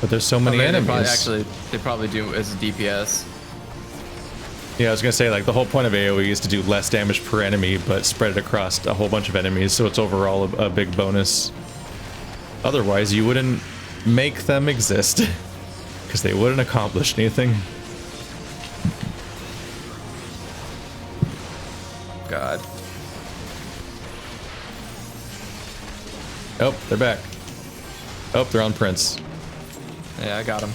Speaker 4: But there's so many enemies.
Speaker 2: They probably do as a DPS.
Speaker 4: Yeah, I was gonna say, like, the whole point of AoE is to do less damage per enemy, but spread it across a whole bunch of enemies, so it's overall a big bonus. Otherwise, you wouldn't make them exist, because they wouldn't accomplish anything.
Speaker 2: God.
Speaker 4: Oh, they're back. Oh, they're on Prince.
Speaker 2: Yeah, I got him.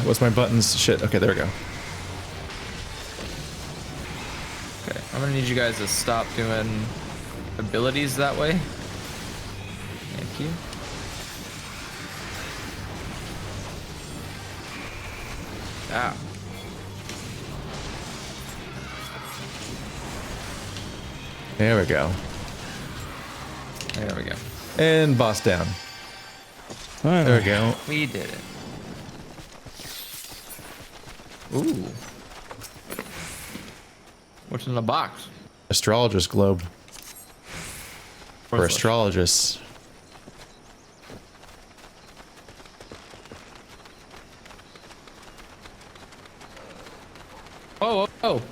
Speaker 4: What's my buttons? Shit, okay, there we go.
Speaker 2: Okay, I'm gonna need you guys to stop doing abilities that way. Thank you. Ah.
Speaker 4: There we go.
Speaker 2: There we go.
Speaker 1: And boss down. There we go.
Speaker 2: We did it. Ooh. What's in the box?
Speaker 1: Astrologist globe. For
Speaker 2: Worthless.
Speaker 1: astrologists.
Speaker 2: Oh, oh, oh.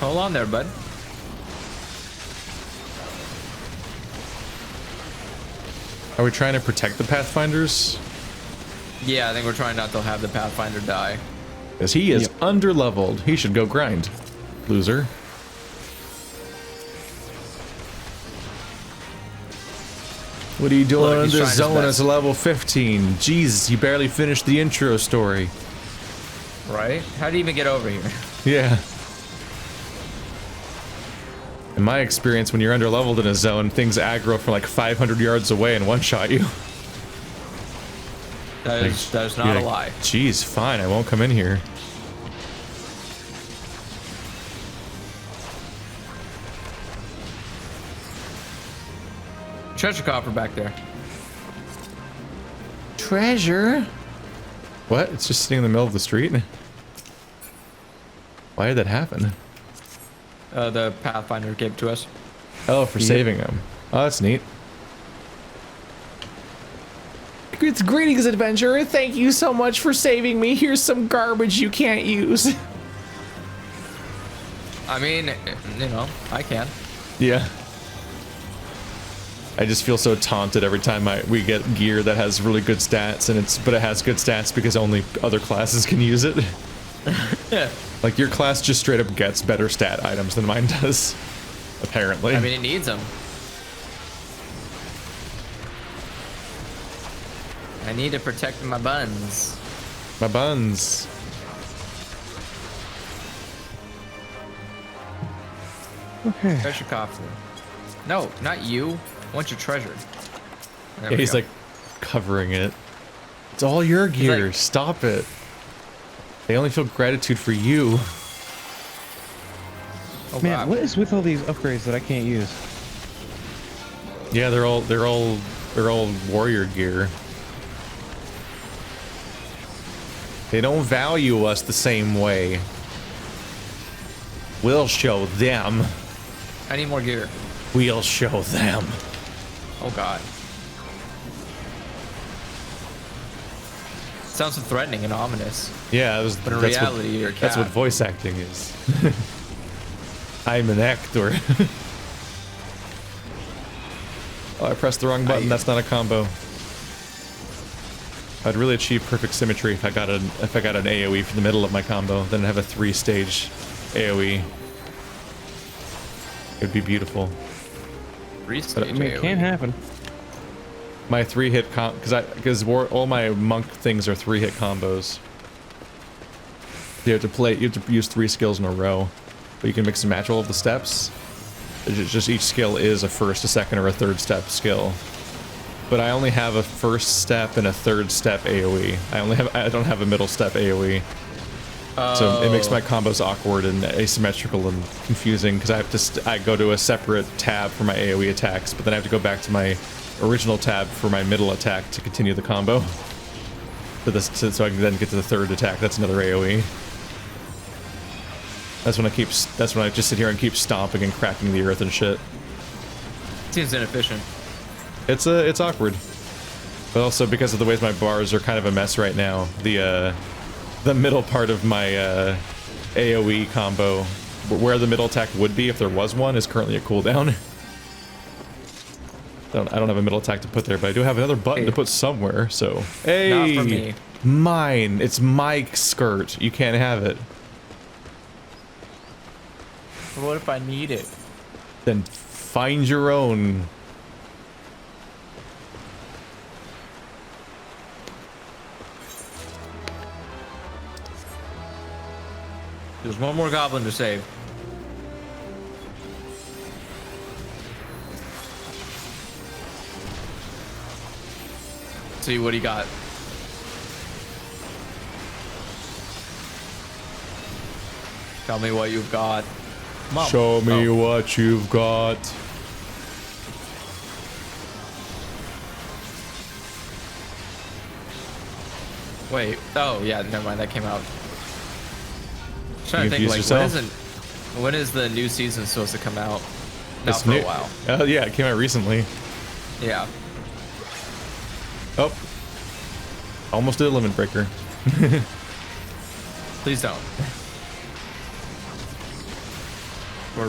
Speaker 2: Hold on there, bud.
Speaker 1: Are we trying to protect the Pathfinders?
Speaker 2: Yeah, I think we're trying not to have the Pathfinder die.
Speaker 1: Because he is under-leveled. He should go grind. Loser. What are you doing
Speaker 2: Look, he's
Speaker 1: under
Speaker 2: trying his
Speaker 1: zone
Speaker 2: best.
Speaker 1: as a level 15? Jesus, you barely finished the intro story.
Speaker 2: Right? How do you even get over here?
Speaker 1: Yeah. In my experience, when you're under-leveled in a zone, things aggro from like 500 yards away and one-shot you.
Speaker 2: That is not
Speaker 1: You're
Speaker 2: a
Speaker 1: like,
Speaker 2: lie.
Speaker 1: Jeez, fine, I won't come in here.
Speaker 2: Treasure coffer back there.
Speaker 1: Treasure? What? It's just sitting in the middle of the street? Why did that happen?
Speaker 2: The Pathfinder gave it to us.
Speaker 1: Oh, for saving him. Oh, that's neat.
Speaker 4: It's greetings, adventurer. Thank you so much for saving me. Here's some garbage you can't use.
Speaker 2: I mean, you know, I can.
Speaker 1: Yeah. I just feel so taunted every time we get gear that has really good stats, and but it has good stats because only other classes can use it.
Speaker 2: Yeah.
Speaker 1: Like, your class just straight up gets better stat items than mine does. Apparently.
Speaker 2: I mean, it needs them. I need to protect my buns.
Speaker 1: My buns.
Speaker 3: Okay.
Speaker 2: Treasure coffer. No, not you. I want your treasure. There
Speaker 1: Yeah,
Speaker 2: we
Speaker 1: he's
Speaker 2: go.
Speaker 1: like covering it. It's all your gear.
Speaker 2: like-
Speaker 1: Stop it. They only feel gratitude for you.
Speaker 2: Oh,
Speaker 3: Man,
Speaker 2: God.
Speaker 3: what is with all these upgrades that I can't use?
Speaker 1: Yeah, they're all warrior gear. They don't value us the same way. We'll show them.
Speaker 2: I need more gear.
Speaker 1: We'll show them.
Speaker 2: Oh, God. Sounds so threatening and ominous.
Speaker 1: Yeah,
Speaker 2: But in reality, you're a
Speaker 1: that's what
Speaker 2: cat.
Speaker 1: voice acting is. I'm an actor. Oh, I pressed the wrong button. That's not a combo. I'd really achieve perfect symmetry if I got an AoE for the middle of my combo. Then I'd have a 3-stage AoE. It'd be beautiful.
Speaker 2: Restage
Speaker 3: I mean, it can happen.
Speaker 1: My 3-hit because all my monk things are 3-hit combos. You have to use 3 skills in a row, but you can mix and match all of the steps. It's just each skill is a first, a second, or a third step skill. But I only have a first step and a third step AoE. I don't have a middle step AoE. So it makes my combos awkward and asymmetrical and confusing because I go to a separate tab for my AoE attacks, but then I have to go back to my original tab for my middle attack to continue the combo. So I can then get to the third attack. That's another AoE. That's when I just sit here and keep stomping and cracking the earth and shit.
Speaker 2: Seems inefficient.
Speaker 1: It's awkward. But also because of the ways my bars are kind of a mess right now, the middle part of my AoE combo, where the middle attack would be if there was one, is currently a cooldown. I don't have a middle attack to put there, but I do have another button to put somewhere, so... Hey!
Speaker 2: Not for me.
Speaker 1: Mine! It's my skirt. You can't have it.
Speaker 2: What if I need it?
Speaker 1: Then find your own.
Speaker 2: There's one more goblin to save. See what he got. Tell me what you've got. Come on.
Speaker 1: Show me
Speaker 2: Oh.
Speaker 1: what you've got.
Speaker 2: Wait. Oh yeah, never mind. That came out. Trying to
Speaker 1: You
Speaker 2: think
Speaker 1: confused
Speaker 2: like
Speaker 1: yourself?
Speaker 2: when is the new season supposed to come out? Not
Speaker 1: It's
Speaker 2: for
Speaker 1: new.
Speaker 2: a while.
Speaker 1: Yeah, it came out recently.
Speaker 2: Yeah.
Speaker 1: Oh. Almost did a limit breaker.
Speaker 2: Please don't. We're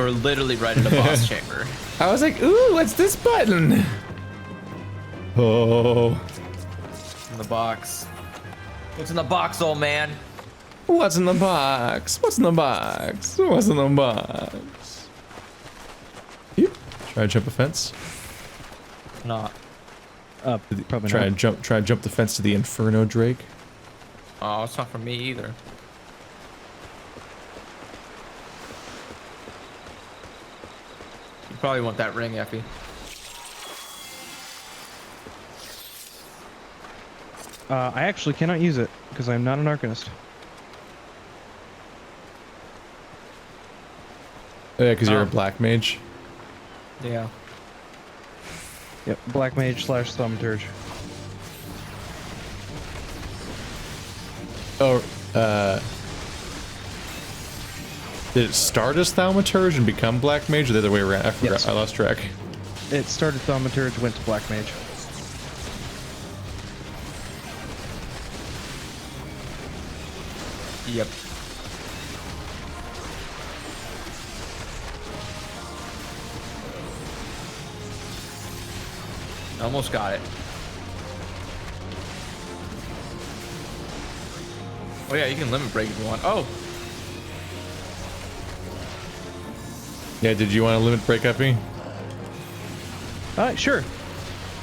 Speaker 2: literally right in the boss chamber.
Speaker 1: I was like, ooh, what's this button? Oh.
Speaker 2: In the box. What's in the box, old man?
Speaker 1: What's in the box? What's in the box? What's in the box? Yep. Try to jump a fence.
Speaker 2: Not.
Speaker 3: Probably
Speaker 1: Try
Speaker 3: not.
Speaker 1: to jump the fence to the Inferno Drake.
Speaker 2: Oh, it's not for me either. You probably want that ring, Effie.
Speaker 3: I actually cannot use it because I'm not an Arcanist.
Speaker 1: Yeah, because you're
Speaker 2: Oh.
Speaker 1: a black mage.
Speaker 2: Yeah.
Speaker 3: Yep, Black Mage / Thaumaturge.
Speaker 1: Oh, did it start as Thaumaturge and become black mage, or the other way around? I forgot.
Speaker 3: Yes.
Speaker 1: I lost track.
Speaker 3: It started Thaumaturge, went to Black Mage.
Speaker 2: Yep. Almost got it. Oh yeah, you can limit break if you want. Oh,
Speaker 1: Yeah, did you want to limit break, Effie?
Speaker 3: Sure.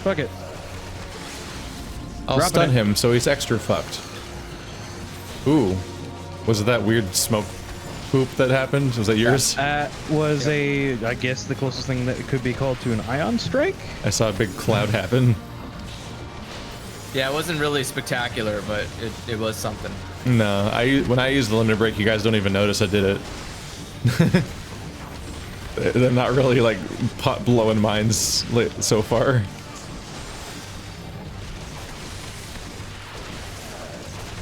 Speaker 3: Fuck it.
Speaker 1: I'll
Speaker 3: Dropping
Speaker 1: stun
Speaker 3: it.
Speaker 1: him, so he's extra fucked. Ooh. Was it that weird smoke poop that happened? Was that yours?
Speaker 3: That was I guess the closest thing that could be called to an Ion Strike.
Speaker 1: I saw a big cloud happen.
Speaker 2: yeah, it wasn't really spectacular, but it was something.
Speaker 1: No, when I use the limit break, you guys don't even notice I did it. They're not really like pot blowing minds so far.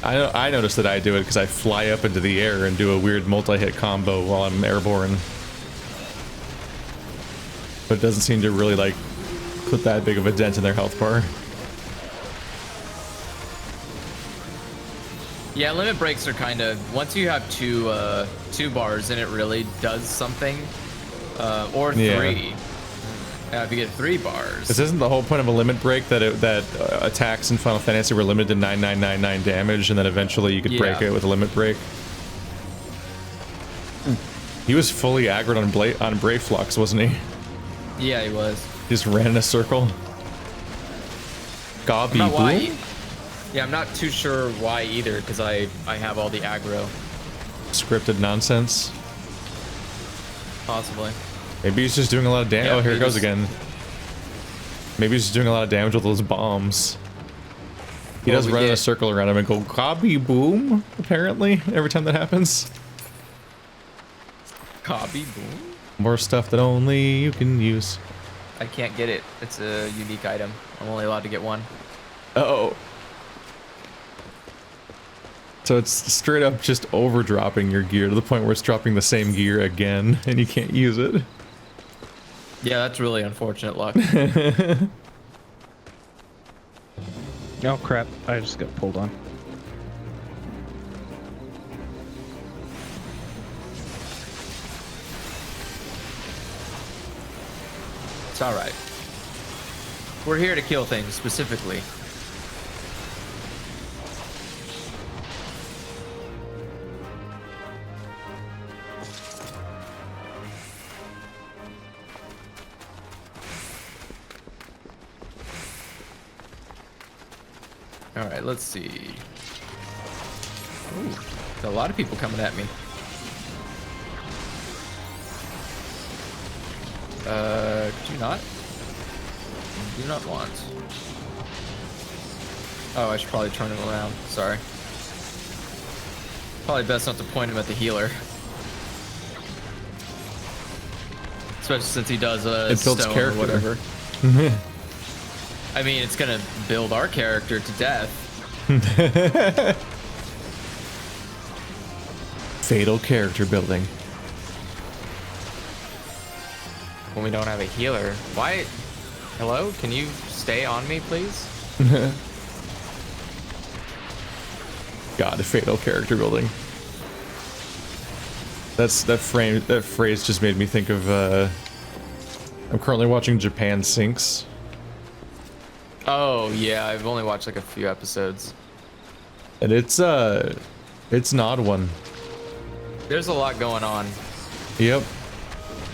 Speaker 1: I noticed that I do it because I fly up into the air and do a weird multi-hit combo while I'm airborne. But it doesn't seem to really like put that big of a dent in their health bar.
Speaker 2: Yeah, limit breaks are kind of once you have two bars, then it really does something. Or
Speaker 1: Yeah.
Speaker 2: three. If you get 3 bars.
Speaker 1: This isn't the whole point of a limit break that attacks in Final Fantasy were limited to 9999 damage, and then eventually you could break
Speaker 2: Yeah.
Speaker 1: it with a limit break. He was fully aggroed on Brayflox, wasn't he?
Speaker 2: Yeah, he was.
Speaker 1: He just ran in a circle. Gobby
Speaker 2: Not why.
Speaker 1: boom?
Speaker 2: Yeah, I'm not too sure why either, because I have all the aggro,
Speaker 1: Scripted nonsense.
Speaker 2: possibly.
Speaker 1: Maybe he's just doing a lot of damage.
Speaker 2: Yeah,
Speaker 1: Oh, here it
Speaker 2: he
Speaker 1: goes
Speaker 2: was-
Speaker 1: again. Maybe he's just doing a lot of damage with those bombs. He
Speaker 2: Well,
Speaker 1: does
Speaker 2: we
Speaker 1: run in a
Speaker 2: get-
Speaker 1: circle around him and go gobby boom, apparently, every time that happens.
Speaker 2: Copy, boom.
Speaker 1: More stuff that only you can use.
Speaker 2: I can't get it. It's a unique item. I'm only allowed to get one.
Speaker 1: Uh-oh. So it's straight up just overdropping your gear to the point where it's dropping the same gear again and you can't use it.
Speaker 2: Yeah, that's really unfortunate luck.
Speaker 3: Oh crap! I just got pulled on.
Speaker 2: It's alright. We're here to kill things, specifically. Alright, let's see. Ooh, there's a lot of people coming at me. Do not. Do not want. Oh, I should probably turn him around. Sorry. Probably best not to point him at the healer. Especially since he does a
Speaker 1: It builds
Speaker 2: stone
Speaker 1: character.
Speaker 2: or whatever. I mean, it's gonna build our character to death.
Speaker 1: Fatal character building.
Speaker 2: When we don't have a healer. Why? Hello? Can you stay on me, please?
Speaker 1: God, fatal character building. That phrase just made me think of. I'm currently watching Japan Sinks.
Speaker 2: Oh yeah, I've only watched like a few episodes.
Speaker 1: And it's an odd one.
Speaker 2: There's a lot going on.
Speaker 1: Yep.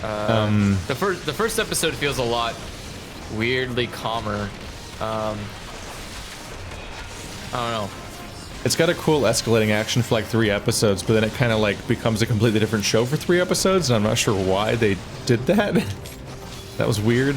Speaker 2: The first episode feels a lot weirdly calmer. I don't know.
Speaker 1: It's got a cool escalating action for like 3 episodes, but then it kind of like becomes a completely different show for 3 episodes, and I'm not sure why they did that. That was weird.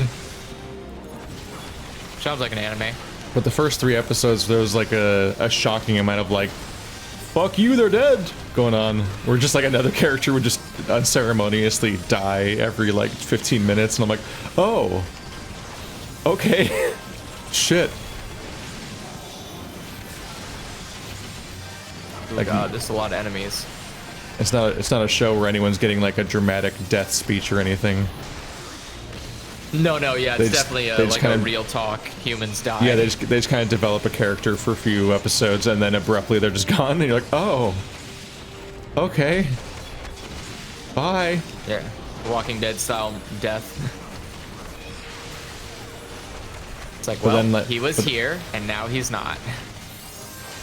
Speaker 2: Sounds like an anime.
Speaker 1: But the first 3 episodes, there was like a shocking amount of like, fuck you, they're dead, going on. Where just like another character would just unceremoniously die every like 15 minutes, and I'm like, oh, okay, shit.
Speaker 2: Oh
Speaker 1: Like,
Speaker 2: god, there's a lot of enemies.
Speaker 1: It's not a show where anyone's getting like a dramatic death speech or anything.
Speaker 2: No, yeah, it's definitely like
Speaker 1: kinda,
Speaker 2: a real talk. Humans die.
Speaker 1: Yeah, they just kind of develop a character for a few episodes, and then abruptly they're just gone, and you're like, oh, okay, bye.
Speaker 2: Yeah, Walking Dead style death. It's like,
Speaker 1: But
Speaker 2: well,
Speaker 1: then, like,
Speaker 2: he was here, and now he's not.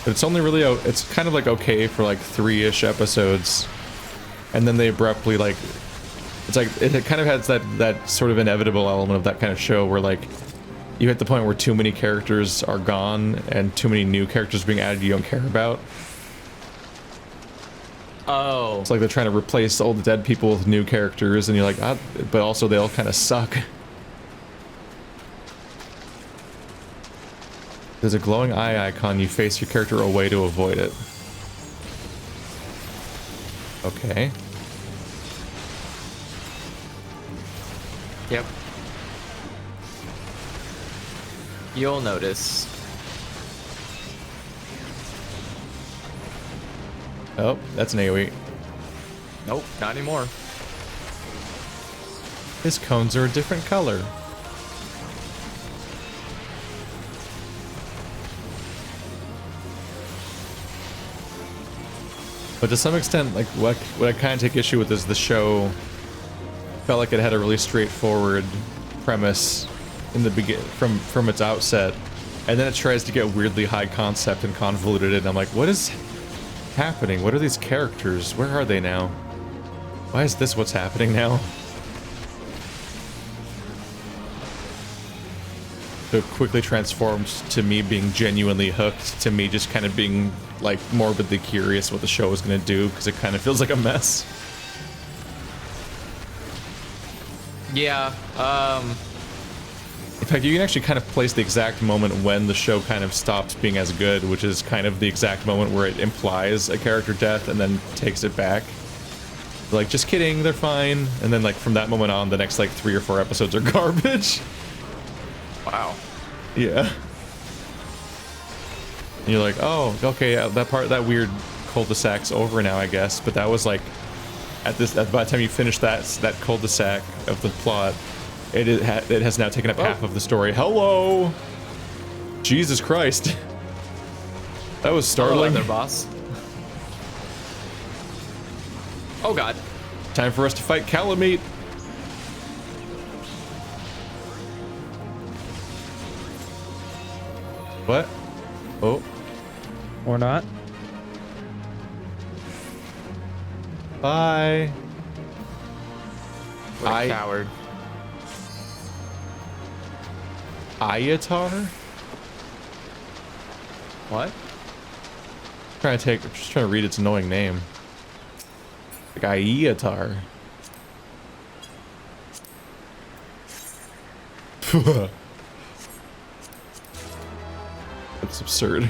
Speaker 1: But it's only really, it's kind of like okay for like 3-ish episodes, and then they abruptly like, it's like, it kind of has that sort of inevitable element of that kind of show where like, you hit the point where too many characters are gone, and too many new characters being added you don't care about.
Speaker 2: Oh.
Speaker 1: It's like they're trying to replace all the dead people with new characters, and you're like, ah, but also they all kind of suck. There's a glowing eye icon. You face your character away to avoid it. Okay.
Speaker 2: Yep. You'll notice.
Speaker 1: Oh, that's an AoE.
Speaker 2: Nope, not anymore.
Speaker 1: His cones are a different color. But to some extent, like what I kind of take issue with is the show felt like it had a really straightforward premise in the from its outset, and then it tries to get weirdly high concept and convoluted, and I'm like, what is happening? What are these characters? Where are they now? Why is this what's happening now? So it quickly transformed to me being genuinely hooked, to me just kind of being like morbidly curious what the show was going to do, because it kind of feels like a mess.
Speaker 2: Yeah,
Speaker 1: In fact, you can actually kind of place the exact moment when the show kind of stops being as good, which is kind of the exact moment where it implies a character death and then takes it back. Like, just kidding, they're fine. And then like from that moment on, the next like 3 or 4 episodes are garbage.
Speaker 2: wow.
Speaker 1: Yeah. And you're like, oh, okay, that weird cul-de-sac's over now, I guess. But that was like, by the time you finish that cul-de-sac of the plot, it has now taken up half of the story. Hello, Jesus Christ, that was startling.
Speaker 2: Hello, boss. Oh God.
Speaker 1: Time for us to fight Calamity. What? Oh.
Speaker 3: Or not.
Speaker 1: Bye.
Speaker 2: What a coward.
Speaker 1: Ayatar?
Speaker 2: What?
Speaker 1: Just trying to read its annoying name. Like Ayatar. That's absurd.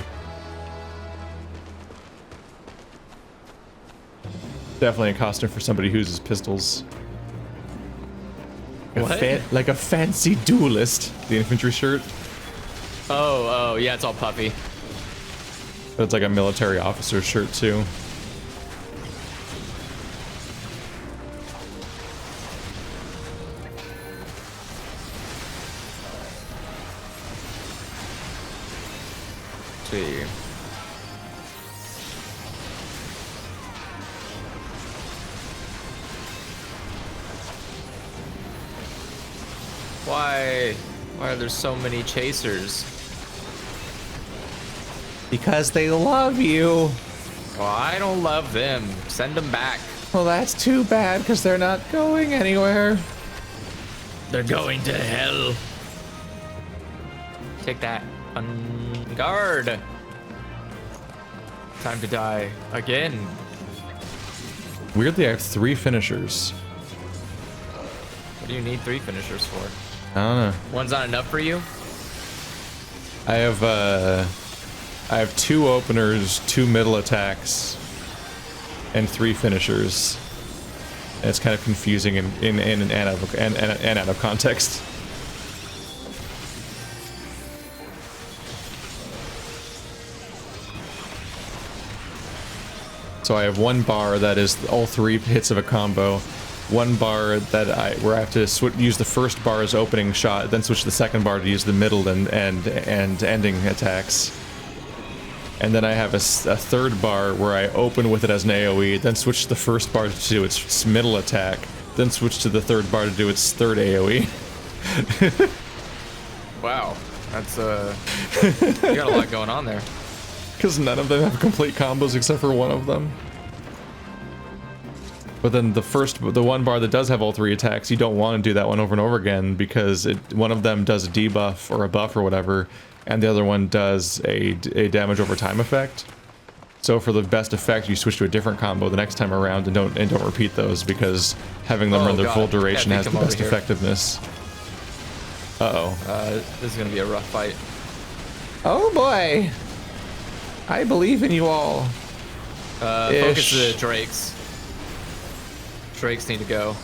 Speaker 1: Definitely a costume for somebody who uses pistols.
Speaker 2: What?
Speaker 1: Like a fancy duelist. The infantry shirt.
Speaker 2: Oh, yeah, it's all puffy.
Speaker 1: But it's like a military officer shirt too.
Speaker 2: See. Why are there so many chasers?
Speaker 4: Because they love you.
Speaker 2: Well, I don't love them. Send them back.
Speaker 4: Well, that's too bad because they're not going anywhere.
Speaker 2: They're going to hell. Take that. On guard. Time to die again.
Speaker 1: Weirdly, I have 3 finishers.
Speaker 2: What do you need 3 finishers for?
Speaker 1: I don't know.
Speaker 2: One's not enough for you?
Speaker 1: I have 2 openers, 2 middle attacks, and 3 finishers. And it's kind of confusing in and out of context. So I have 1 bar that is all 3 hits of a combo. 1 bar that where I have to use the first bar as opening shot, then switch the second bar to use the middle and ending attacks. And then I have a third bar where I open with it as an AoE, then switch to the first bar to do its middle attack, then switch to the third bar to do its third AoE.
Speaker 2: Wow, that's you got a lot going on there.
Speaker 1: Because none of them have complete combos except for one of them. But then the 1 bar that does have all 3 attacks, you don't want to do that one over and over again because one of them does a debuff or a buff or whatever, and the other one does a damage over time effect. So for the best effect, you switch to a different combo the next time around and don't repeat those because having them run their full duration has the best effectiveness.
Speaker 2: This is gonna be a rough fight.
Speaker 4: Oh boy. I believe in you all.
Speaker 2: Focus the Drakes. Drakes need to go.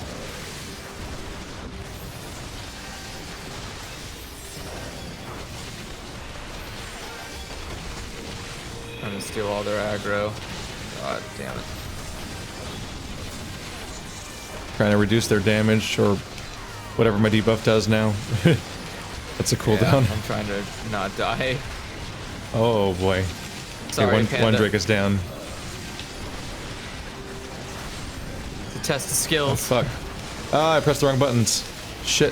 Speaker 2: I'm gonna steal all their aggro. God damn it.
Speaker 1: Trying to reduce their damage or whatever my debuff does now. That's a cooldown.
Speaker 2: Yeah, I'm trying to not die.
Speaker 1: Oh boy.
Speaker 2: Sorry,
Speaker 1: okay, one Drake is down.
Speaker 2: To test the
Speaker 1: Oh
Speaker 2: skills.
Speaker 1: fuck. Ah, I pressed the wrong buttons. Shit.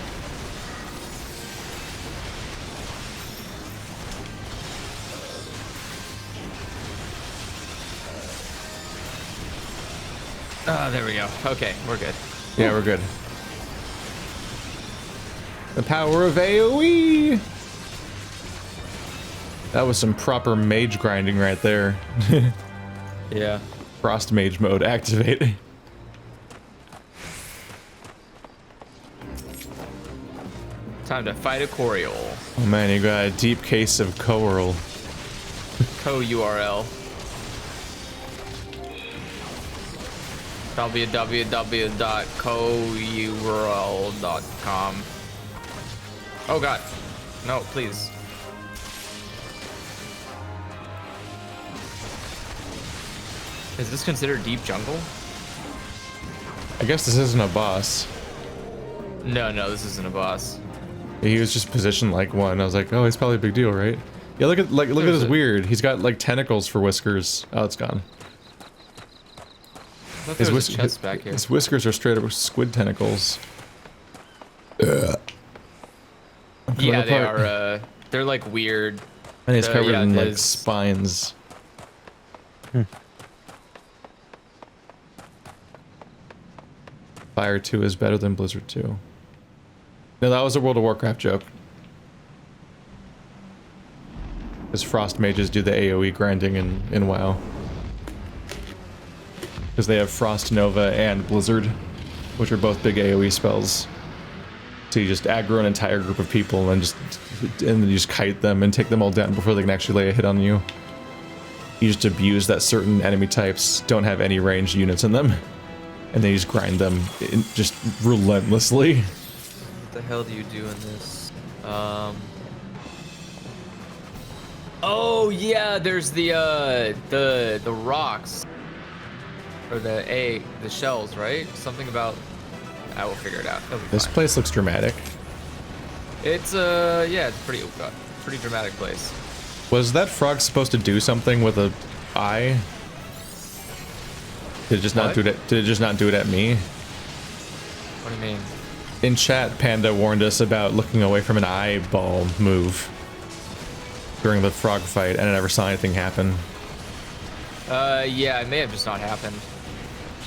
Speaker 2: Ah, there we go. Okay, we're good.
Speaker 1: Yeah, we're good. The power of AoE! That was some proper mage grinding right there.
Speaker 2: Yeah.
Speaker 1: Frost mage mode activate.
Speaker 2: Time to fight a Coriol.
Speaker 1: Oh man, you got a deep case of Coral.
Speaker 2: Co-URL. www.courl.com. Oh god. No, please. Is this considered deep jungle?
Speaker 1: I guess this isn't a boss.
Speaker 2: No, this isn't a boss.
Speaker 1: He was just positioned like one. I was like, oh, he's probably a big deal, right? Yeah, look at this weird. He's got like tentacles for whiskers. Oh, it's gone.
Speaker 2: His chest back here.
Speaker 1: His whiskers are straight up squid tentacles.
Speaker 2: Yeah, they are. They're like weird.
Speaker 1: And he's covered in like
Speaker 2: his
Speaker 1: spines. Fire 2 is better than Blizzard 2. No, that was a World of Warcraft joke. Because Frost mages do the AoE grinding in WoW. Because they have Frost Nova and Blizzard, which are both big AoE spells. So you just aggro an entire group of people and then you just kite them and take them all down before they can actually lay a hit on you. You just abuse that certain enemy types don't have any ranged units in them. And then you just grind them just relentlessly.
Speaker 7: the hell do you do in this?
Speaker 2: Oh yeah, there's the rocks or the shells, right? Something about. I will figure it out.
Speaker 1: This
Speaker 2: fine.
Speaker 1: place looks dramatic.
Speaker 2: It's yeah, it's pretty dramatic place.
Speaker 1: Was that frog supposed to do something with a eye? Did it just not
Speaker 2: What?
Speaker 1: do it? Did it just not do it at me?
Speaker 2: What do you mean?
Speaker 1: In chat, Panda warned us about looking away from an eyeball move during the frog fight, and I never saw anything happen.
Speaker 2: Yeah, it may have just not happened.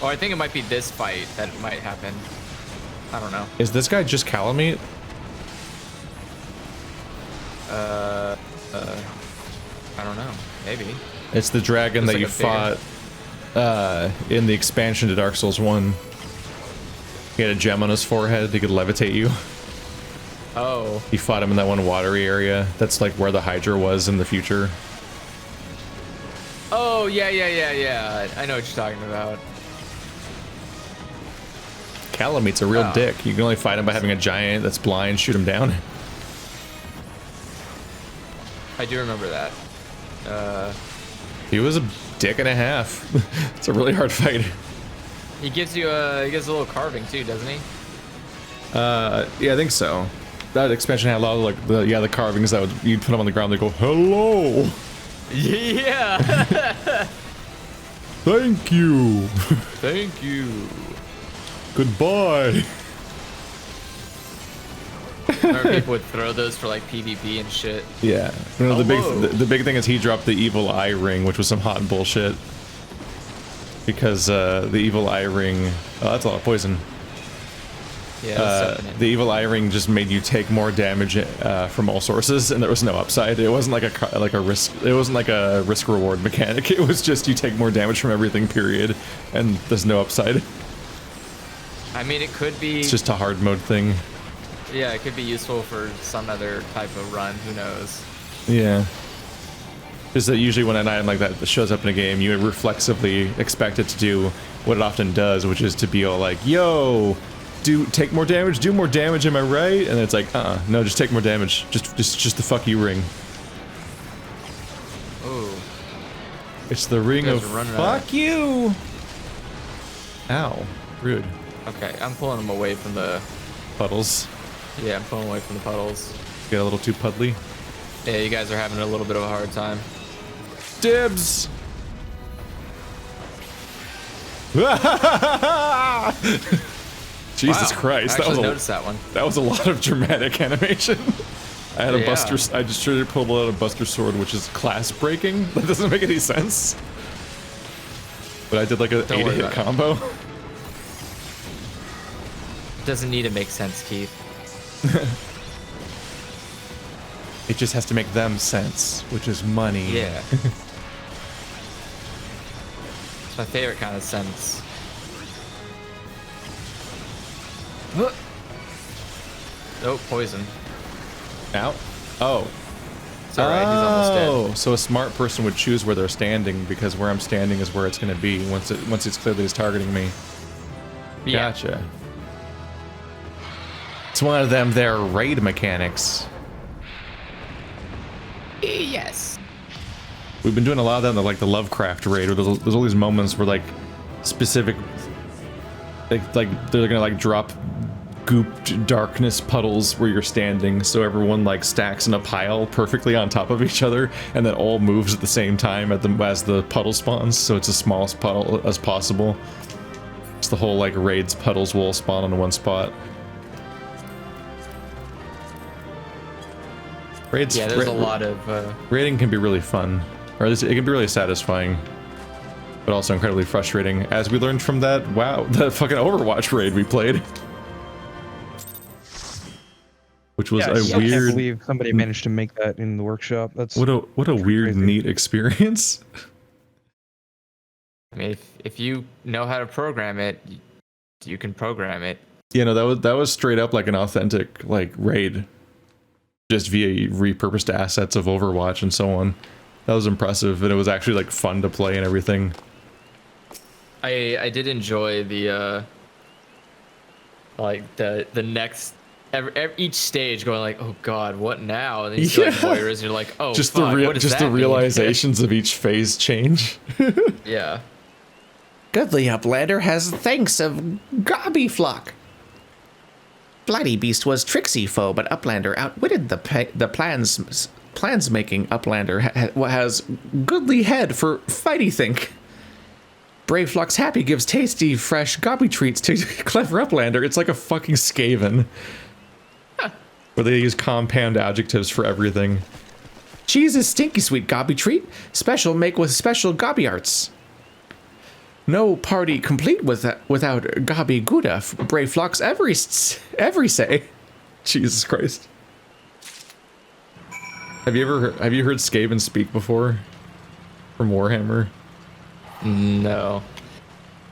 Speaker 2: Or I think it might be this fight that it might happen. I don't know.
Speaker 1: Is this guy just Calamite?
Speaker 2: I don't know. Maybe.
Speaker 1: It's the dragon
Speaker 2: Looks
Speaker 1: that
Speaker 2: like
Speaker 1: you
Speaker 2: a
Speaker 1: fought in the expansion to Dark Souls 1. He had a gem on his forehead. He could levitate you.
Speaker 2: Oh.
Speaker 1: You fought him in that one watery area. That's like where the Hydra was in the future.
Speaker 2: Oh, yeah. I know what you're talking about.
Speaker 1: Calamite's a real
Speaker 2: Oh.
Speaker 1: dick. You can only fight him by having a giant that's blind shoot him down.
Speaker 2: I do remember that.
Speaker 1: He was a dick and a half. It's a really hard fight.
Speaker 2: He gives you a little carving too, doesn't he?
Speaker 1: Yeah, I think so. That expansion had a lot of like the carvings that you'd put them on the ground. They go, hello,
Speaker 2: Yeah.
Speaker 1: thank you,
Speaker 2: Thank you.
Speaker 1: goodbye.
Speaker 2: Remember people would throw those for like PvP and shit.
Speaker 1: Yeah, no,
Speaker 2: Hello.
Speaker 1: the big thing is he dropped the evil eye ring, which was some hot bullshit. Because the evil eye ring, oh, that's a lot of poison.
Speaker 2: Yeah. That's
Speaker 1: The evil eye ring just made you take more damage from all sources, and there was no upside. It wasn't like a risk. It wasn't like a risk reward mechanic. It was just you take more damage from everything. Period, and there's no upside.
Speaker 2: I mean, it could be.
Speaker 1: It's just a hard mode thing.
Speaker 2: Yeah, it could be useful for some other type of run. Who knows?
Speaker 1: Yeah. Is that usually when an item like that shows up in a game, you reflexively expect it to do what it often does, which is to be all like, "Yo, take more damage, do more damage, am I right?" And it's like, no, just take more damage, just the fuck you ring.
Speaker 2: Oh.
Speaker 1: It's the ring
Speaker 2: guys
Speaker 1: of
Speaker 2: are running out.
Speaker 1: fuck you. Ow, rude.
Speaker 2: Okay, I'm pulling them away from the.
Speaker 1: Puddles
Speaker 2: Yeah, I'm pulling away from the puddles.
Speaker 1: get a little too puddly.
Speaker 2: Yeah, you guys are having a little bit of a hard time.
Speaker 1: Dibs. Jesus
Speaker 2: Wow,
Speaker 1: Christ,
Speaker 2: I
Speaker 1: that was
Speaker 2: actually
Speaker 1: a
Speaker 2: noticed that one.
Speaker 1: That was a lot of dramatic animation. I had a
Speaker 2: Yeah.
Speaker 1: Buster. I just tried to pull out a Buster Sword, which is class breaking. That doesn't make any sense. But I did like a
Speaker 2: Don't worry
Speaker 1: 8-hit
Speaker 2: about it.
Speaker 1: combo.
Speaker 2: Doesn't need to make sense, Keith.
Speaker 1: It just has to make them sense, which is money.
Speaker 2: Yeah. It's my favorite kind of sense. Oh, poison.
Speaker 1: Ow. Oh.
Speaker 2: It's alright, he's almost dead.
Speaker 1: So a smart person would choose where they're standing because where I'm standing is where it's going to be once it's clear that he's targeting me.
Speaker 2: Yeah.
Speaker 1: Gotcha. It's one of them their raid mechanics.
Speaker 2: Yes.
Speaker 1: We've been doing a lot of that in the Lovecraft raid, where there's all these moments where like specific, like they're gonna like drop gooped darkness puddles where you're standing, so everyone like stacks in a pile perfectly on top of each other, and then all moves at the same time as the puddle spawns, so it's as small as puddle as possible. It's the whole like raids puddles will all spawn on one spot. Raids,
Speaker 2: Yeah, there's a lot of.
Speaker 1: Raiding can be really fun, or at least it can be really satisfying, but also incredibly frustrating, as we learned from that, the fucking Overwatch raid we played. Which was
Speaker 3: Yeah, I
Speaker 1: a
Speaker 3: still can't
Speaker 1: weird...
Speaker 3: believe somebody managed to make that in the workshop. That's
Speaker 1: What a weird,
Speaker 3: crazy.
Speaker 1: neat experience.
Speaker 2: I mean, if you know how to program it, you can program it.
Speaker 1: You know, that was straight up like an authentic like raid, just via repurposed assets of Overwatch and so on. That was impressive, and it was actually like fun to play and everything.
Speaker 2: I did enjoy the like the next each stage going like, oh god, what now? And then you see like Moiras, and you're like, oh,
Speaker 1: just
Speaker 2: fuck, what does
Speaker 1: just
Speaker 2: that
Speaker 1: the
Speaker 2: mean?
Speaker 1: realizations of each phase change.
Speaker 2: Yeah.
Speaker 4: Goodly Uplander has thanks of Gobbyflock. Blighty Beast was tricksy foe, but Uplander outwitted the plans making Uplander has goodly head for fighty think. Brayflox happy gives tasty fresh gobby treats to clever Uplander. It's like a fucking Skaven. Where they use compound adjectives for everything. Cheese is stinky sweet gobby treat. Special make with special gobby arts. No party complete without gobby gouda. Brayflox every say. Jesus Christ. Have you heard Skaven speak before? From Warhammer?
Speaker 2: No.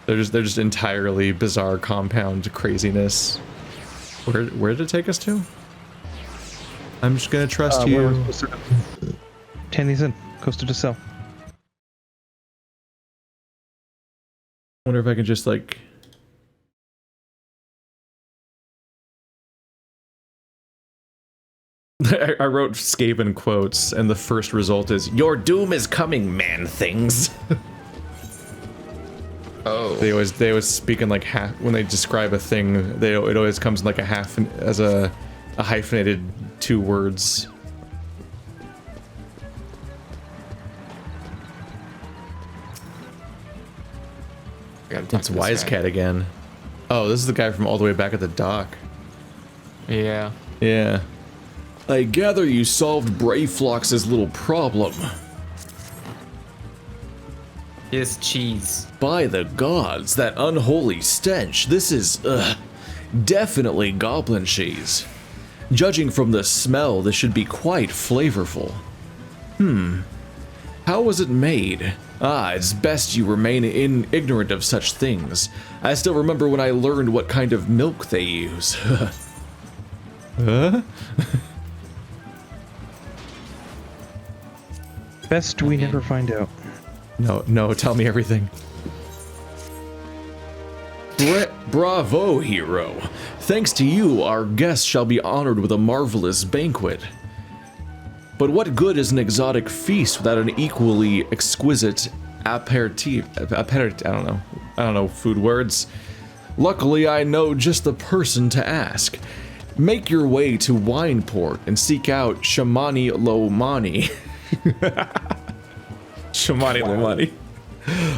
Speaker 1: They're just entirely bizarre compound craziness. Where did it take us to? I'm just gonna trust you.
Speaker 3: Tandy's in. Coaster to sell.
Speaker 1: Wonder if I can just like. I wrote Skaven quotes, and the first result is "Your doom is coming, man things."
Speaker 2: Oh.
Speaker 1: They always speak in like half when they describe a thing. It always comes in like a half as a hyphenated 2 words. It's Wisecat again. Oh, this is the guy from all the way back at the dock.
Speaker 2: Yeah.
Speaker 1: Yeah. I gather you solved Brayflox's little problem.
Speaker 2: Yes, cheese.
Speaker 1: By the gods, that unholy stench. This is, definitely goblin cheese. Judging from the smell, this should be quite flavorful. How was it made? It's best you remain ignorant of such things. I still remember when I learned what kind of milk they use. Huh?
Speaker 3: Best we never find out.
Speaker 1: No, tell me everything. Bravo, hero. Thanks to you, our guests shall be honored with a marvelous banquet. But what good is an exotic feast without an equally exquisite aperitif? I don't know food words. Luckily, I know just the person to ask. Make your way to Wineport and seek out Shamani Lomani. Shamani Lomani.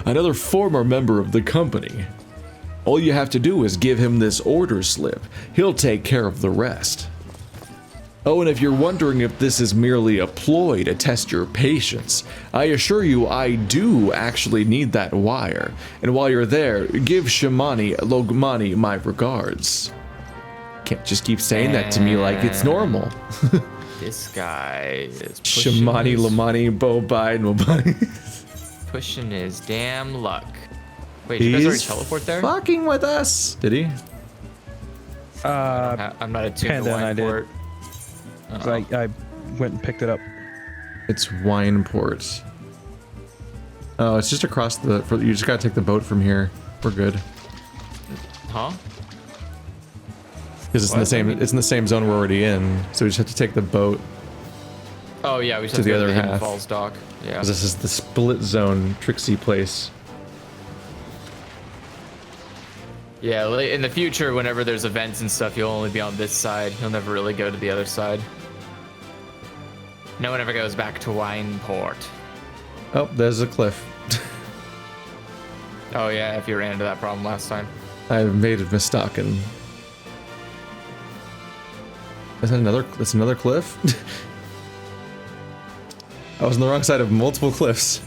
Speaker 1: Another former member of the company. All you have to do is give him this order slip. He'll take care of the rest. Oh, and if you're wondering if this is merely a ploy to test your patience, I assure you I do actually need that wire. And while you're there, give Shamani Logmani my regards. Can't just keep saying that to me like it's normal.
Speaker 2: This guy is pushing
Speaker 1: Shamani Lomani Bobai Nobani.
Speaker 2: pushing his damn luck. Wait, did you guys already teleport there?
Speaker 1: Fucking with us. Did he?
Speaker 2: I'm not attuned to
Speaker 3: Panda and I did.
Speaker 2: Wineport.
Speaker 3: I went and picked it up.
Speaker 1: It's Wineport. Oh, it's just across the. You just gotta take the boat from here. We're good.
Speaker 2: Huh?
Speaker 1: Because it's in the same. It's in the same zone we're already in. So we just have to take the boat.
Speaker 2: Oh yeah, we just
Speaker 1: To
Speaker 2: have
Speaker 1: the
Speaker 2: to go
Speaker 1: other
Speaker 2: to the Hidden
Speaker 1: half.
Speaker 2: Falls dock. Yeah.
Speaker 1: 'Cause this is the split zone, tricksy place.
Speaker 2: Yeah, in the future, whenever there's events and stuff, you'll only be on this side. You'll never really go to the other side. No one ever goes back to Wineport.
Speaker 1: Oh, there's a cliff.
Speaker 2: Oh yeah, if you ran into that problem last time.
Speaker 1: I made a mistake and. Is that another? That's another cliff. I was on the wrong side of multiple cliffs.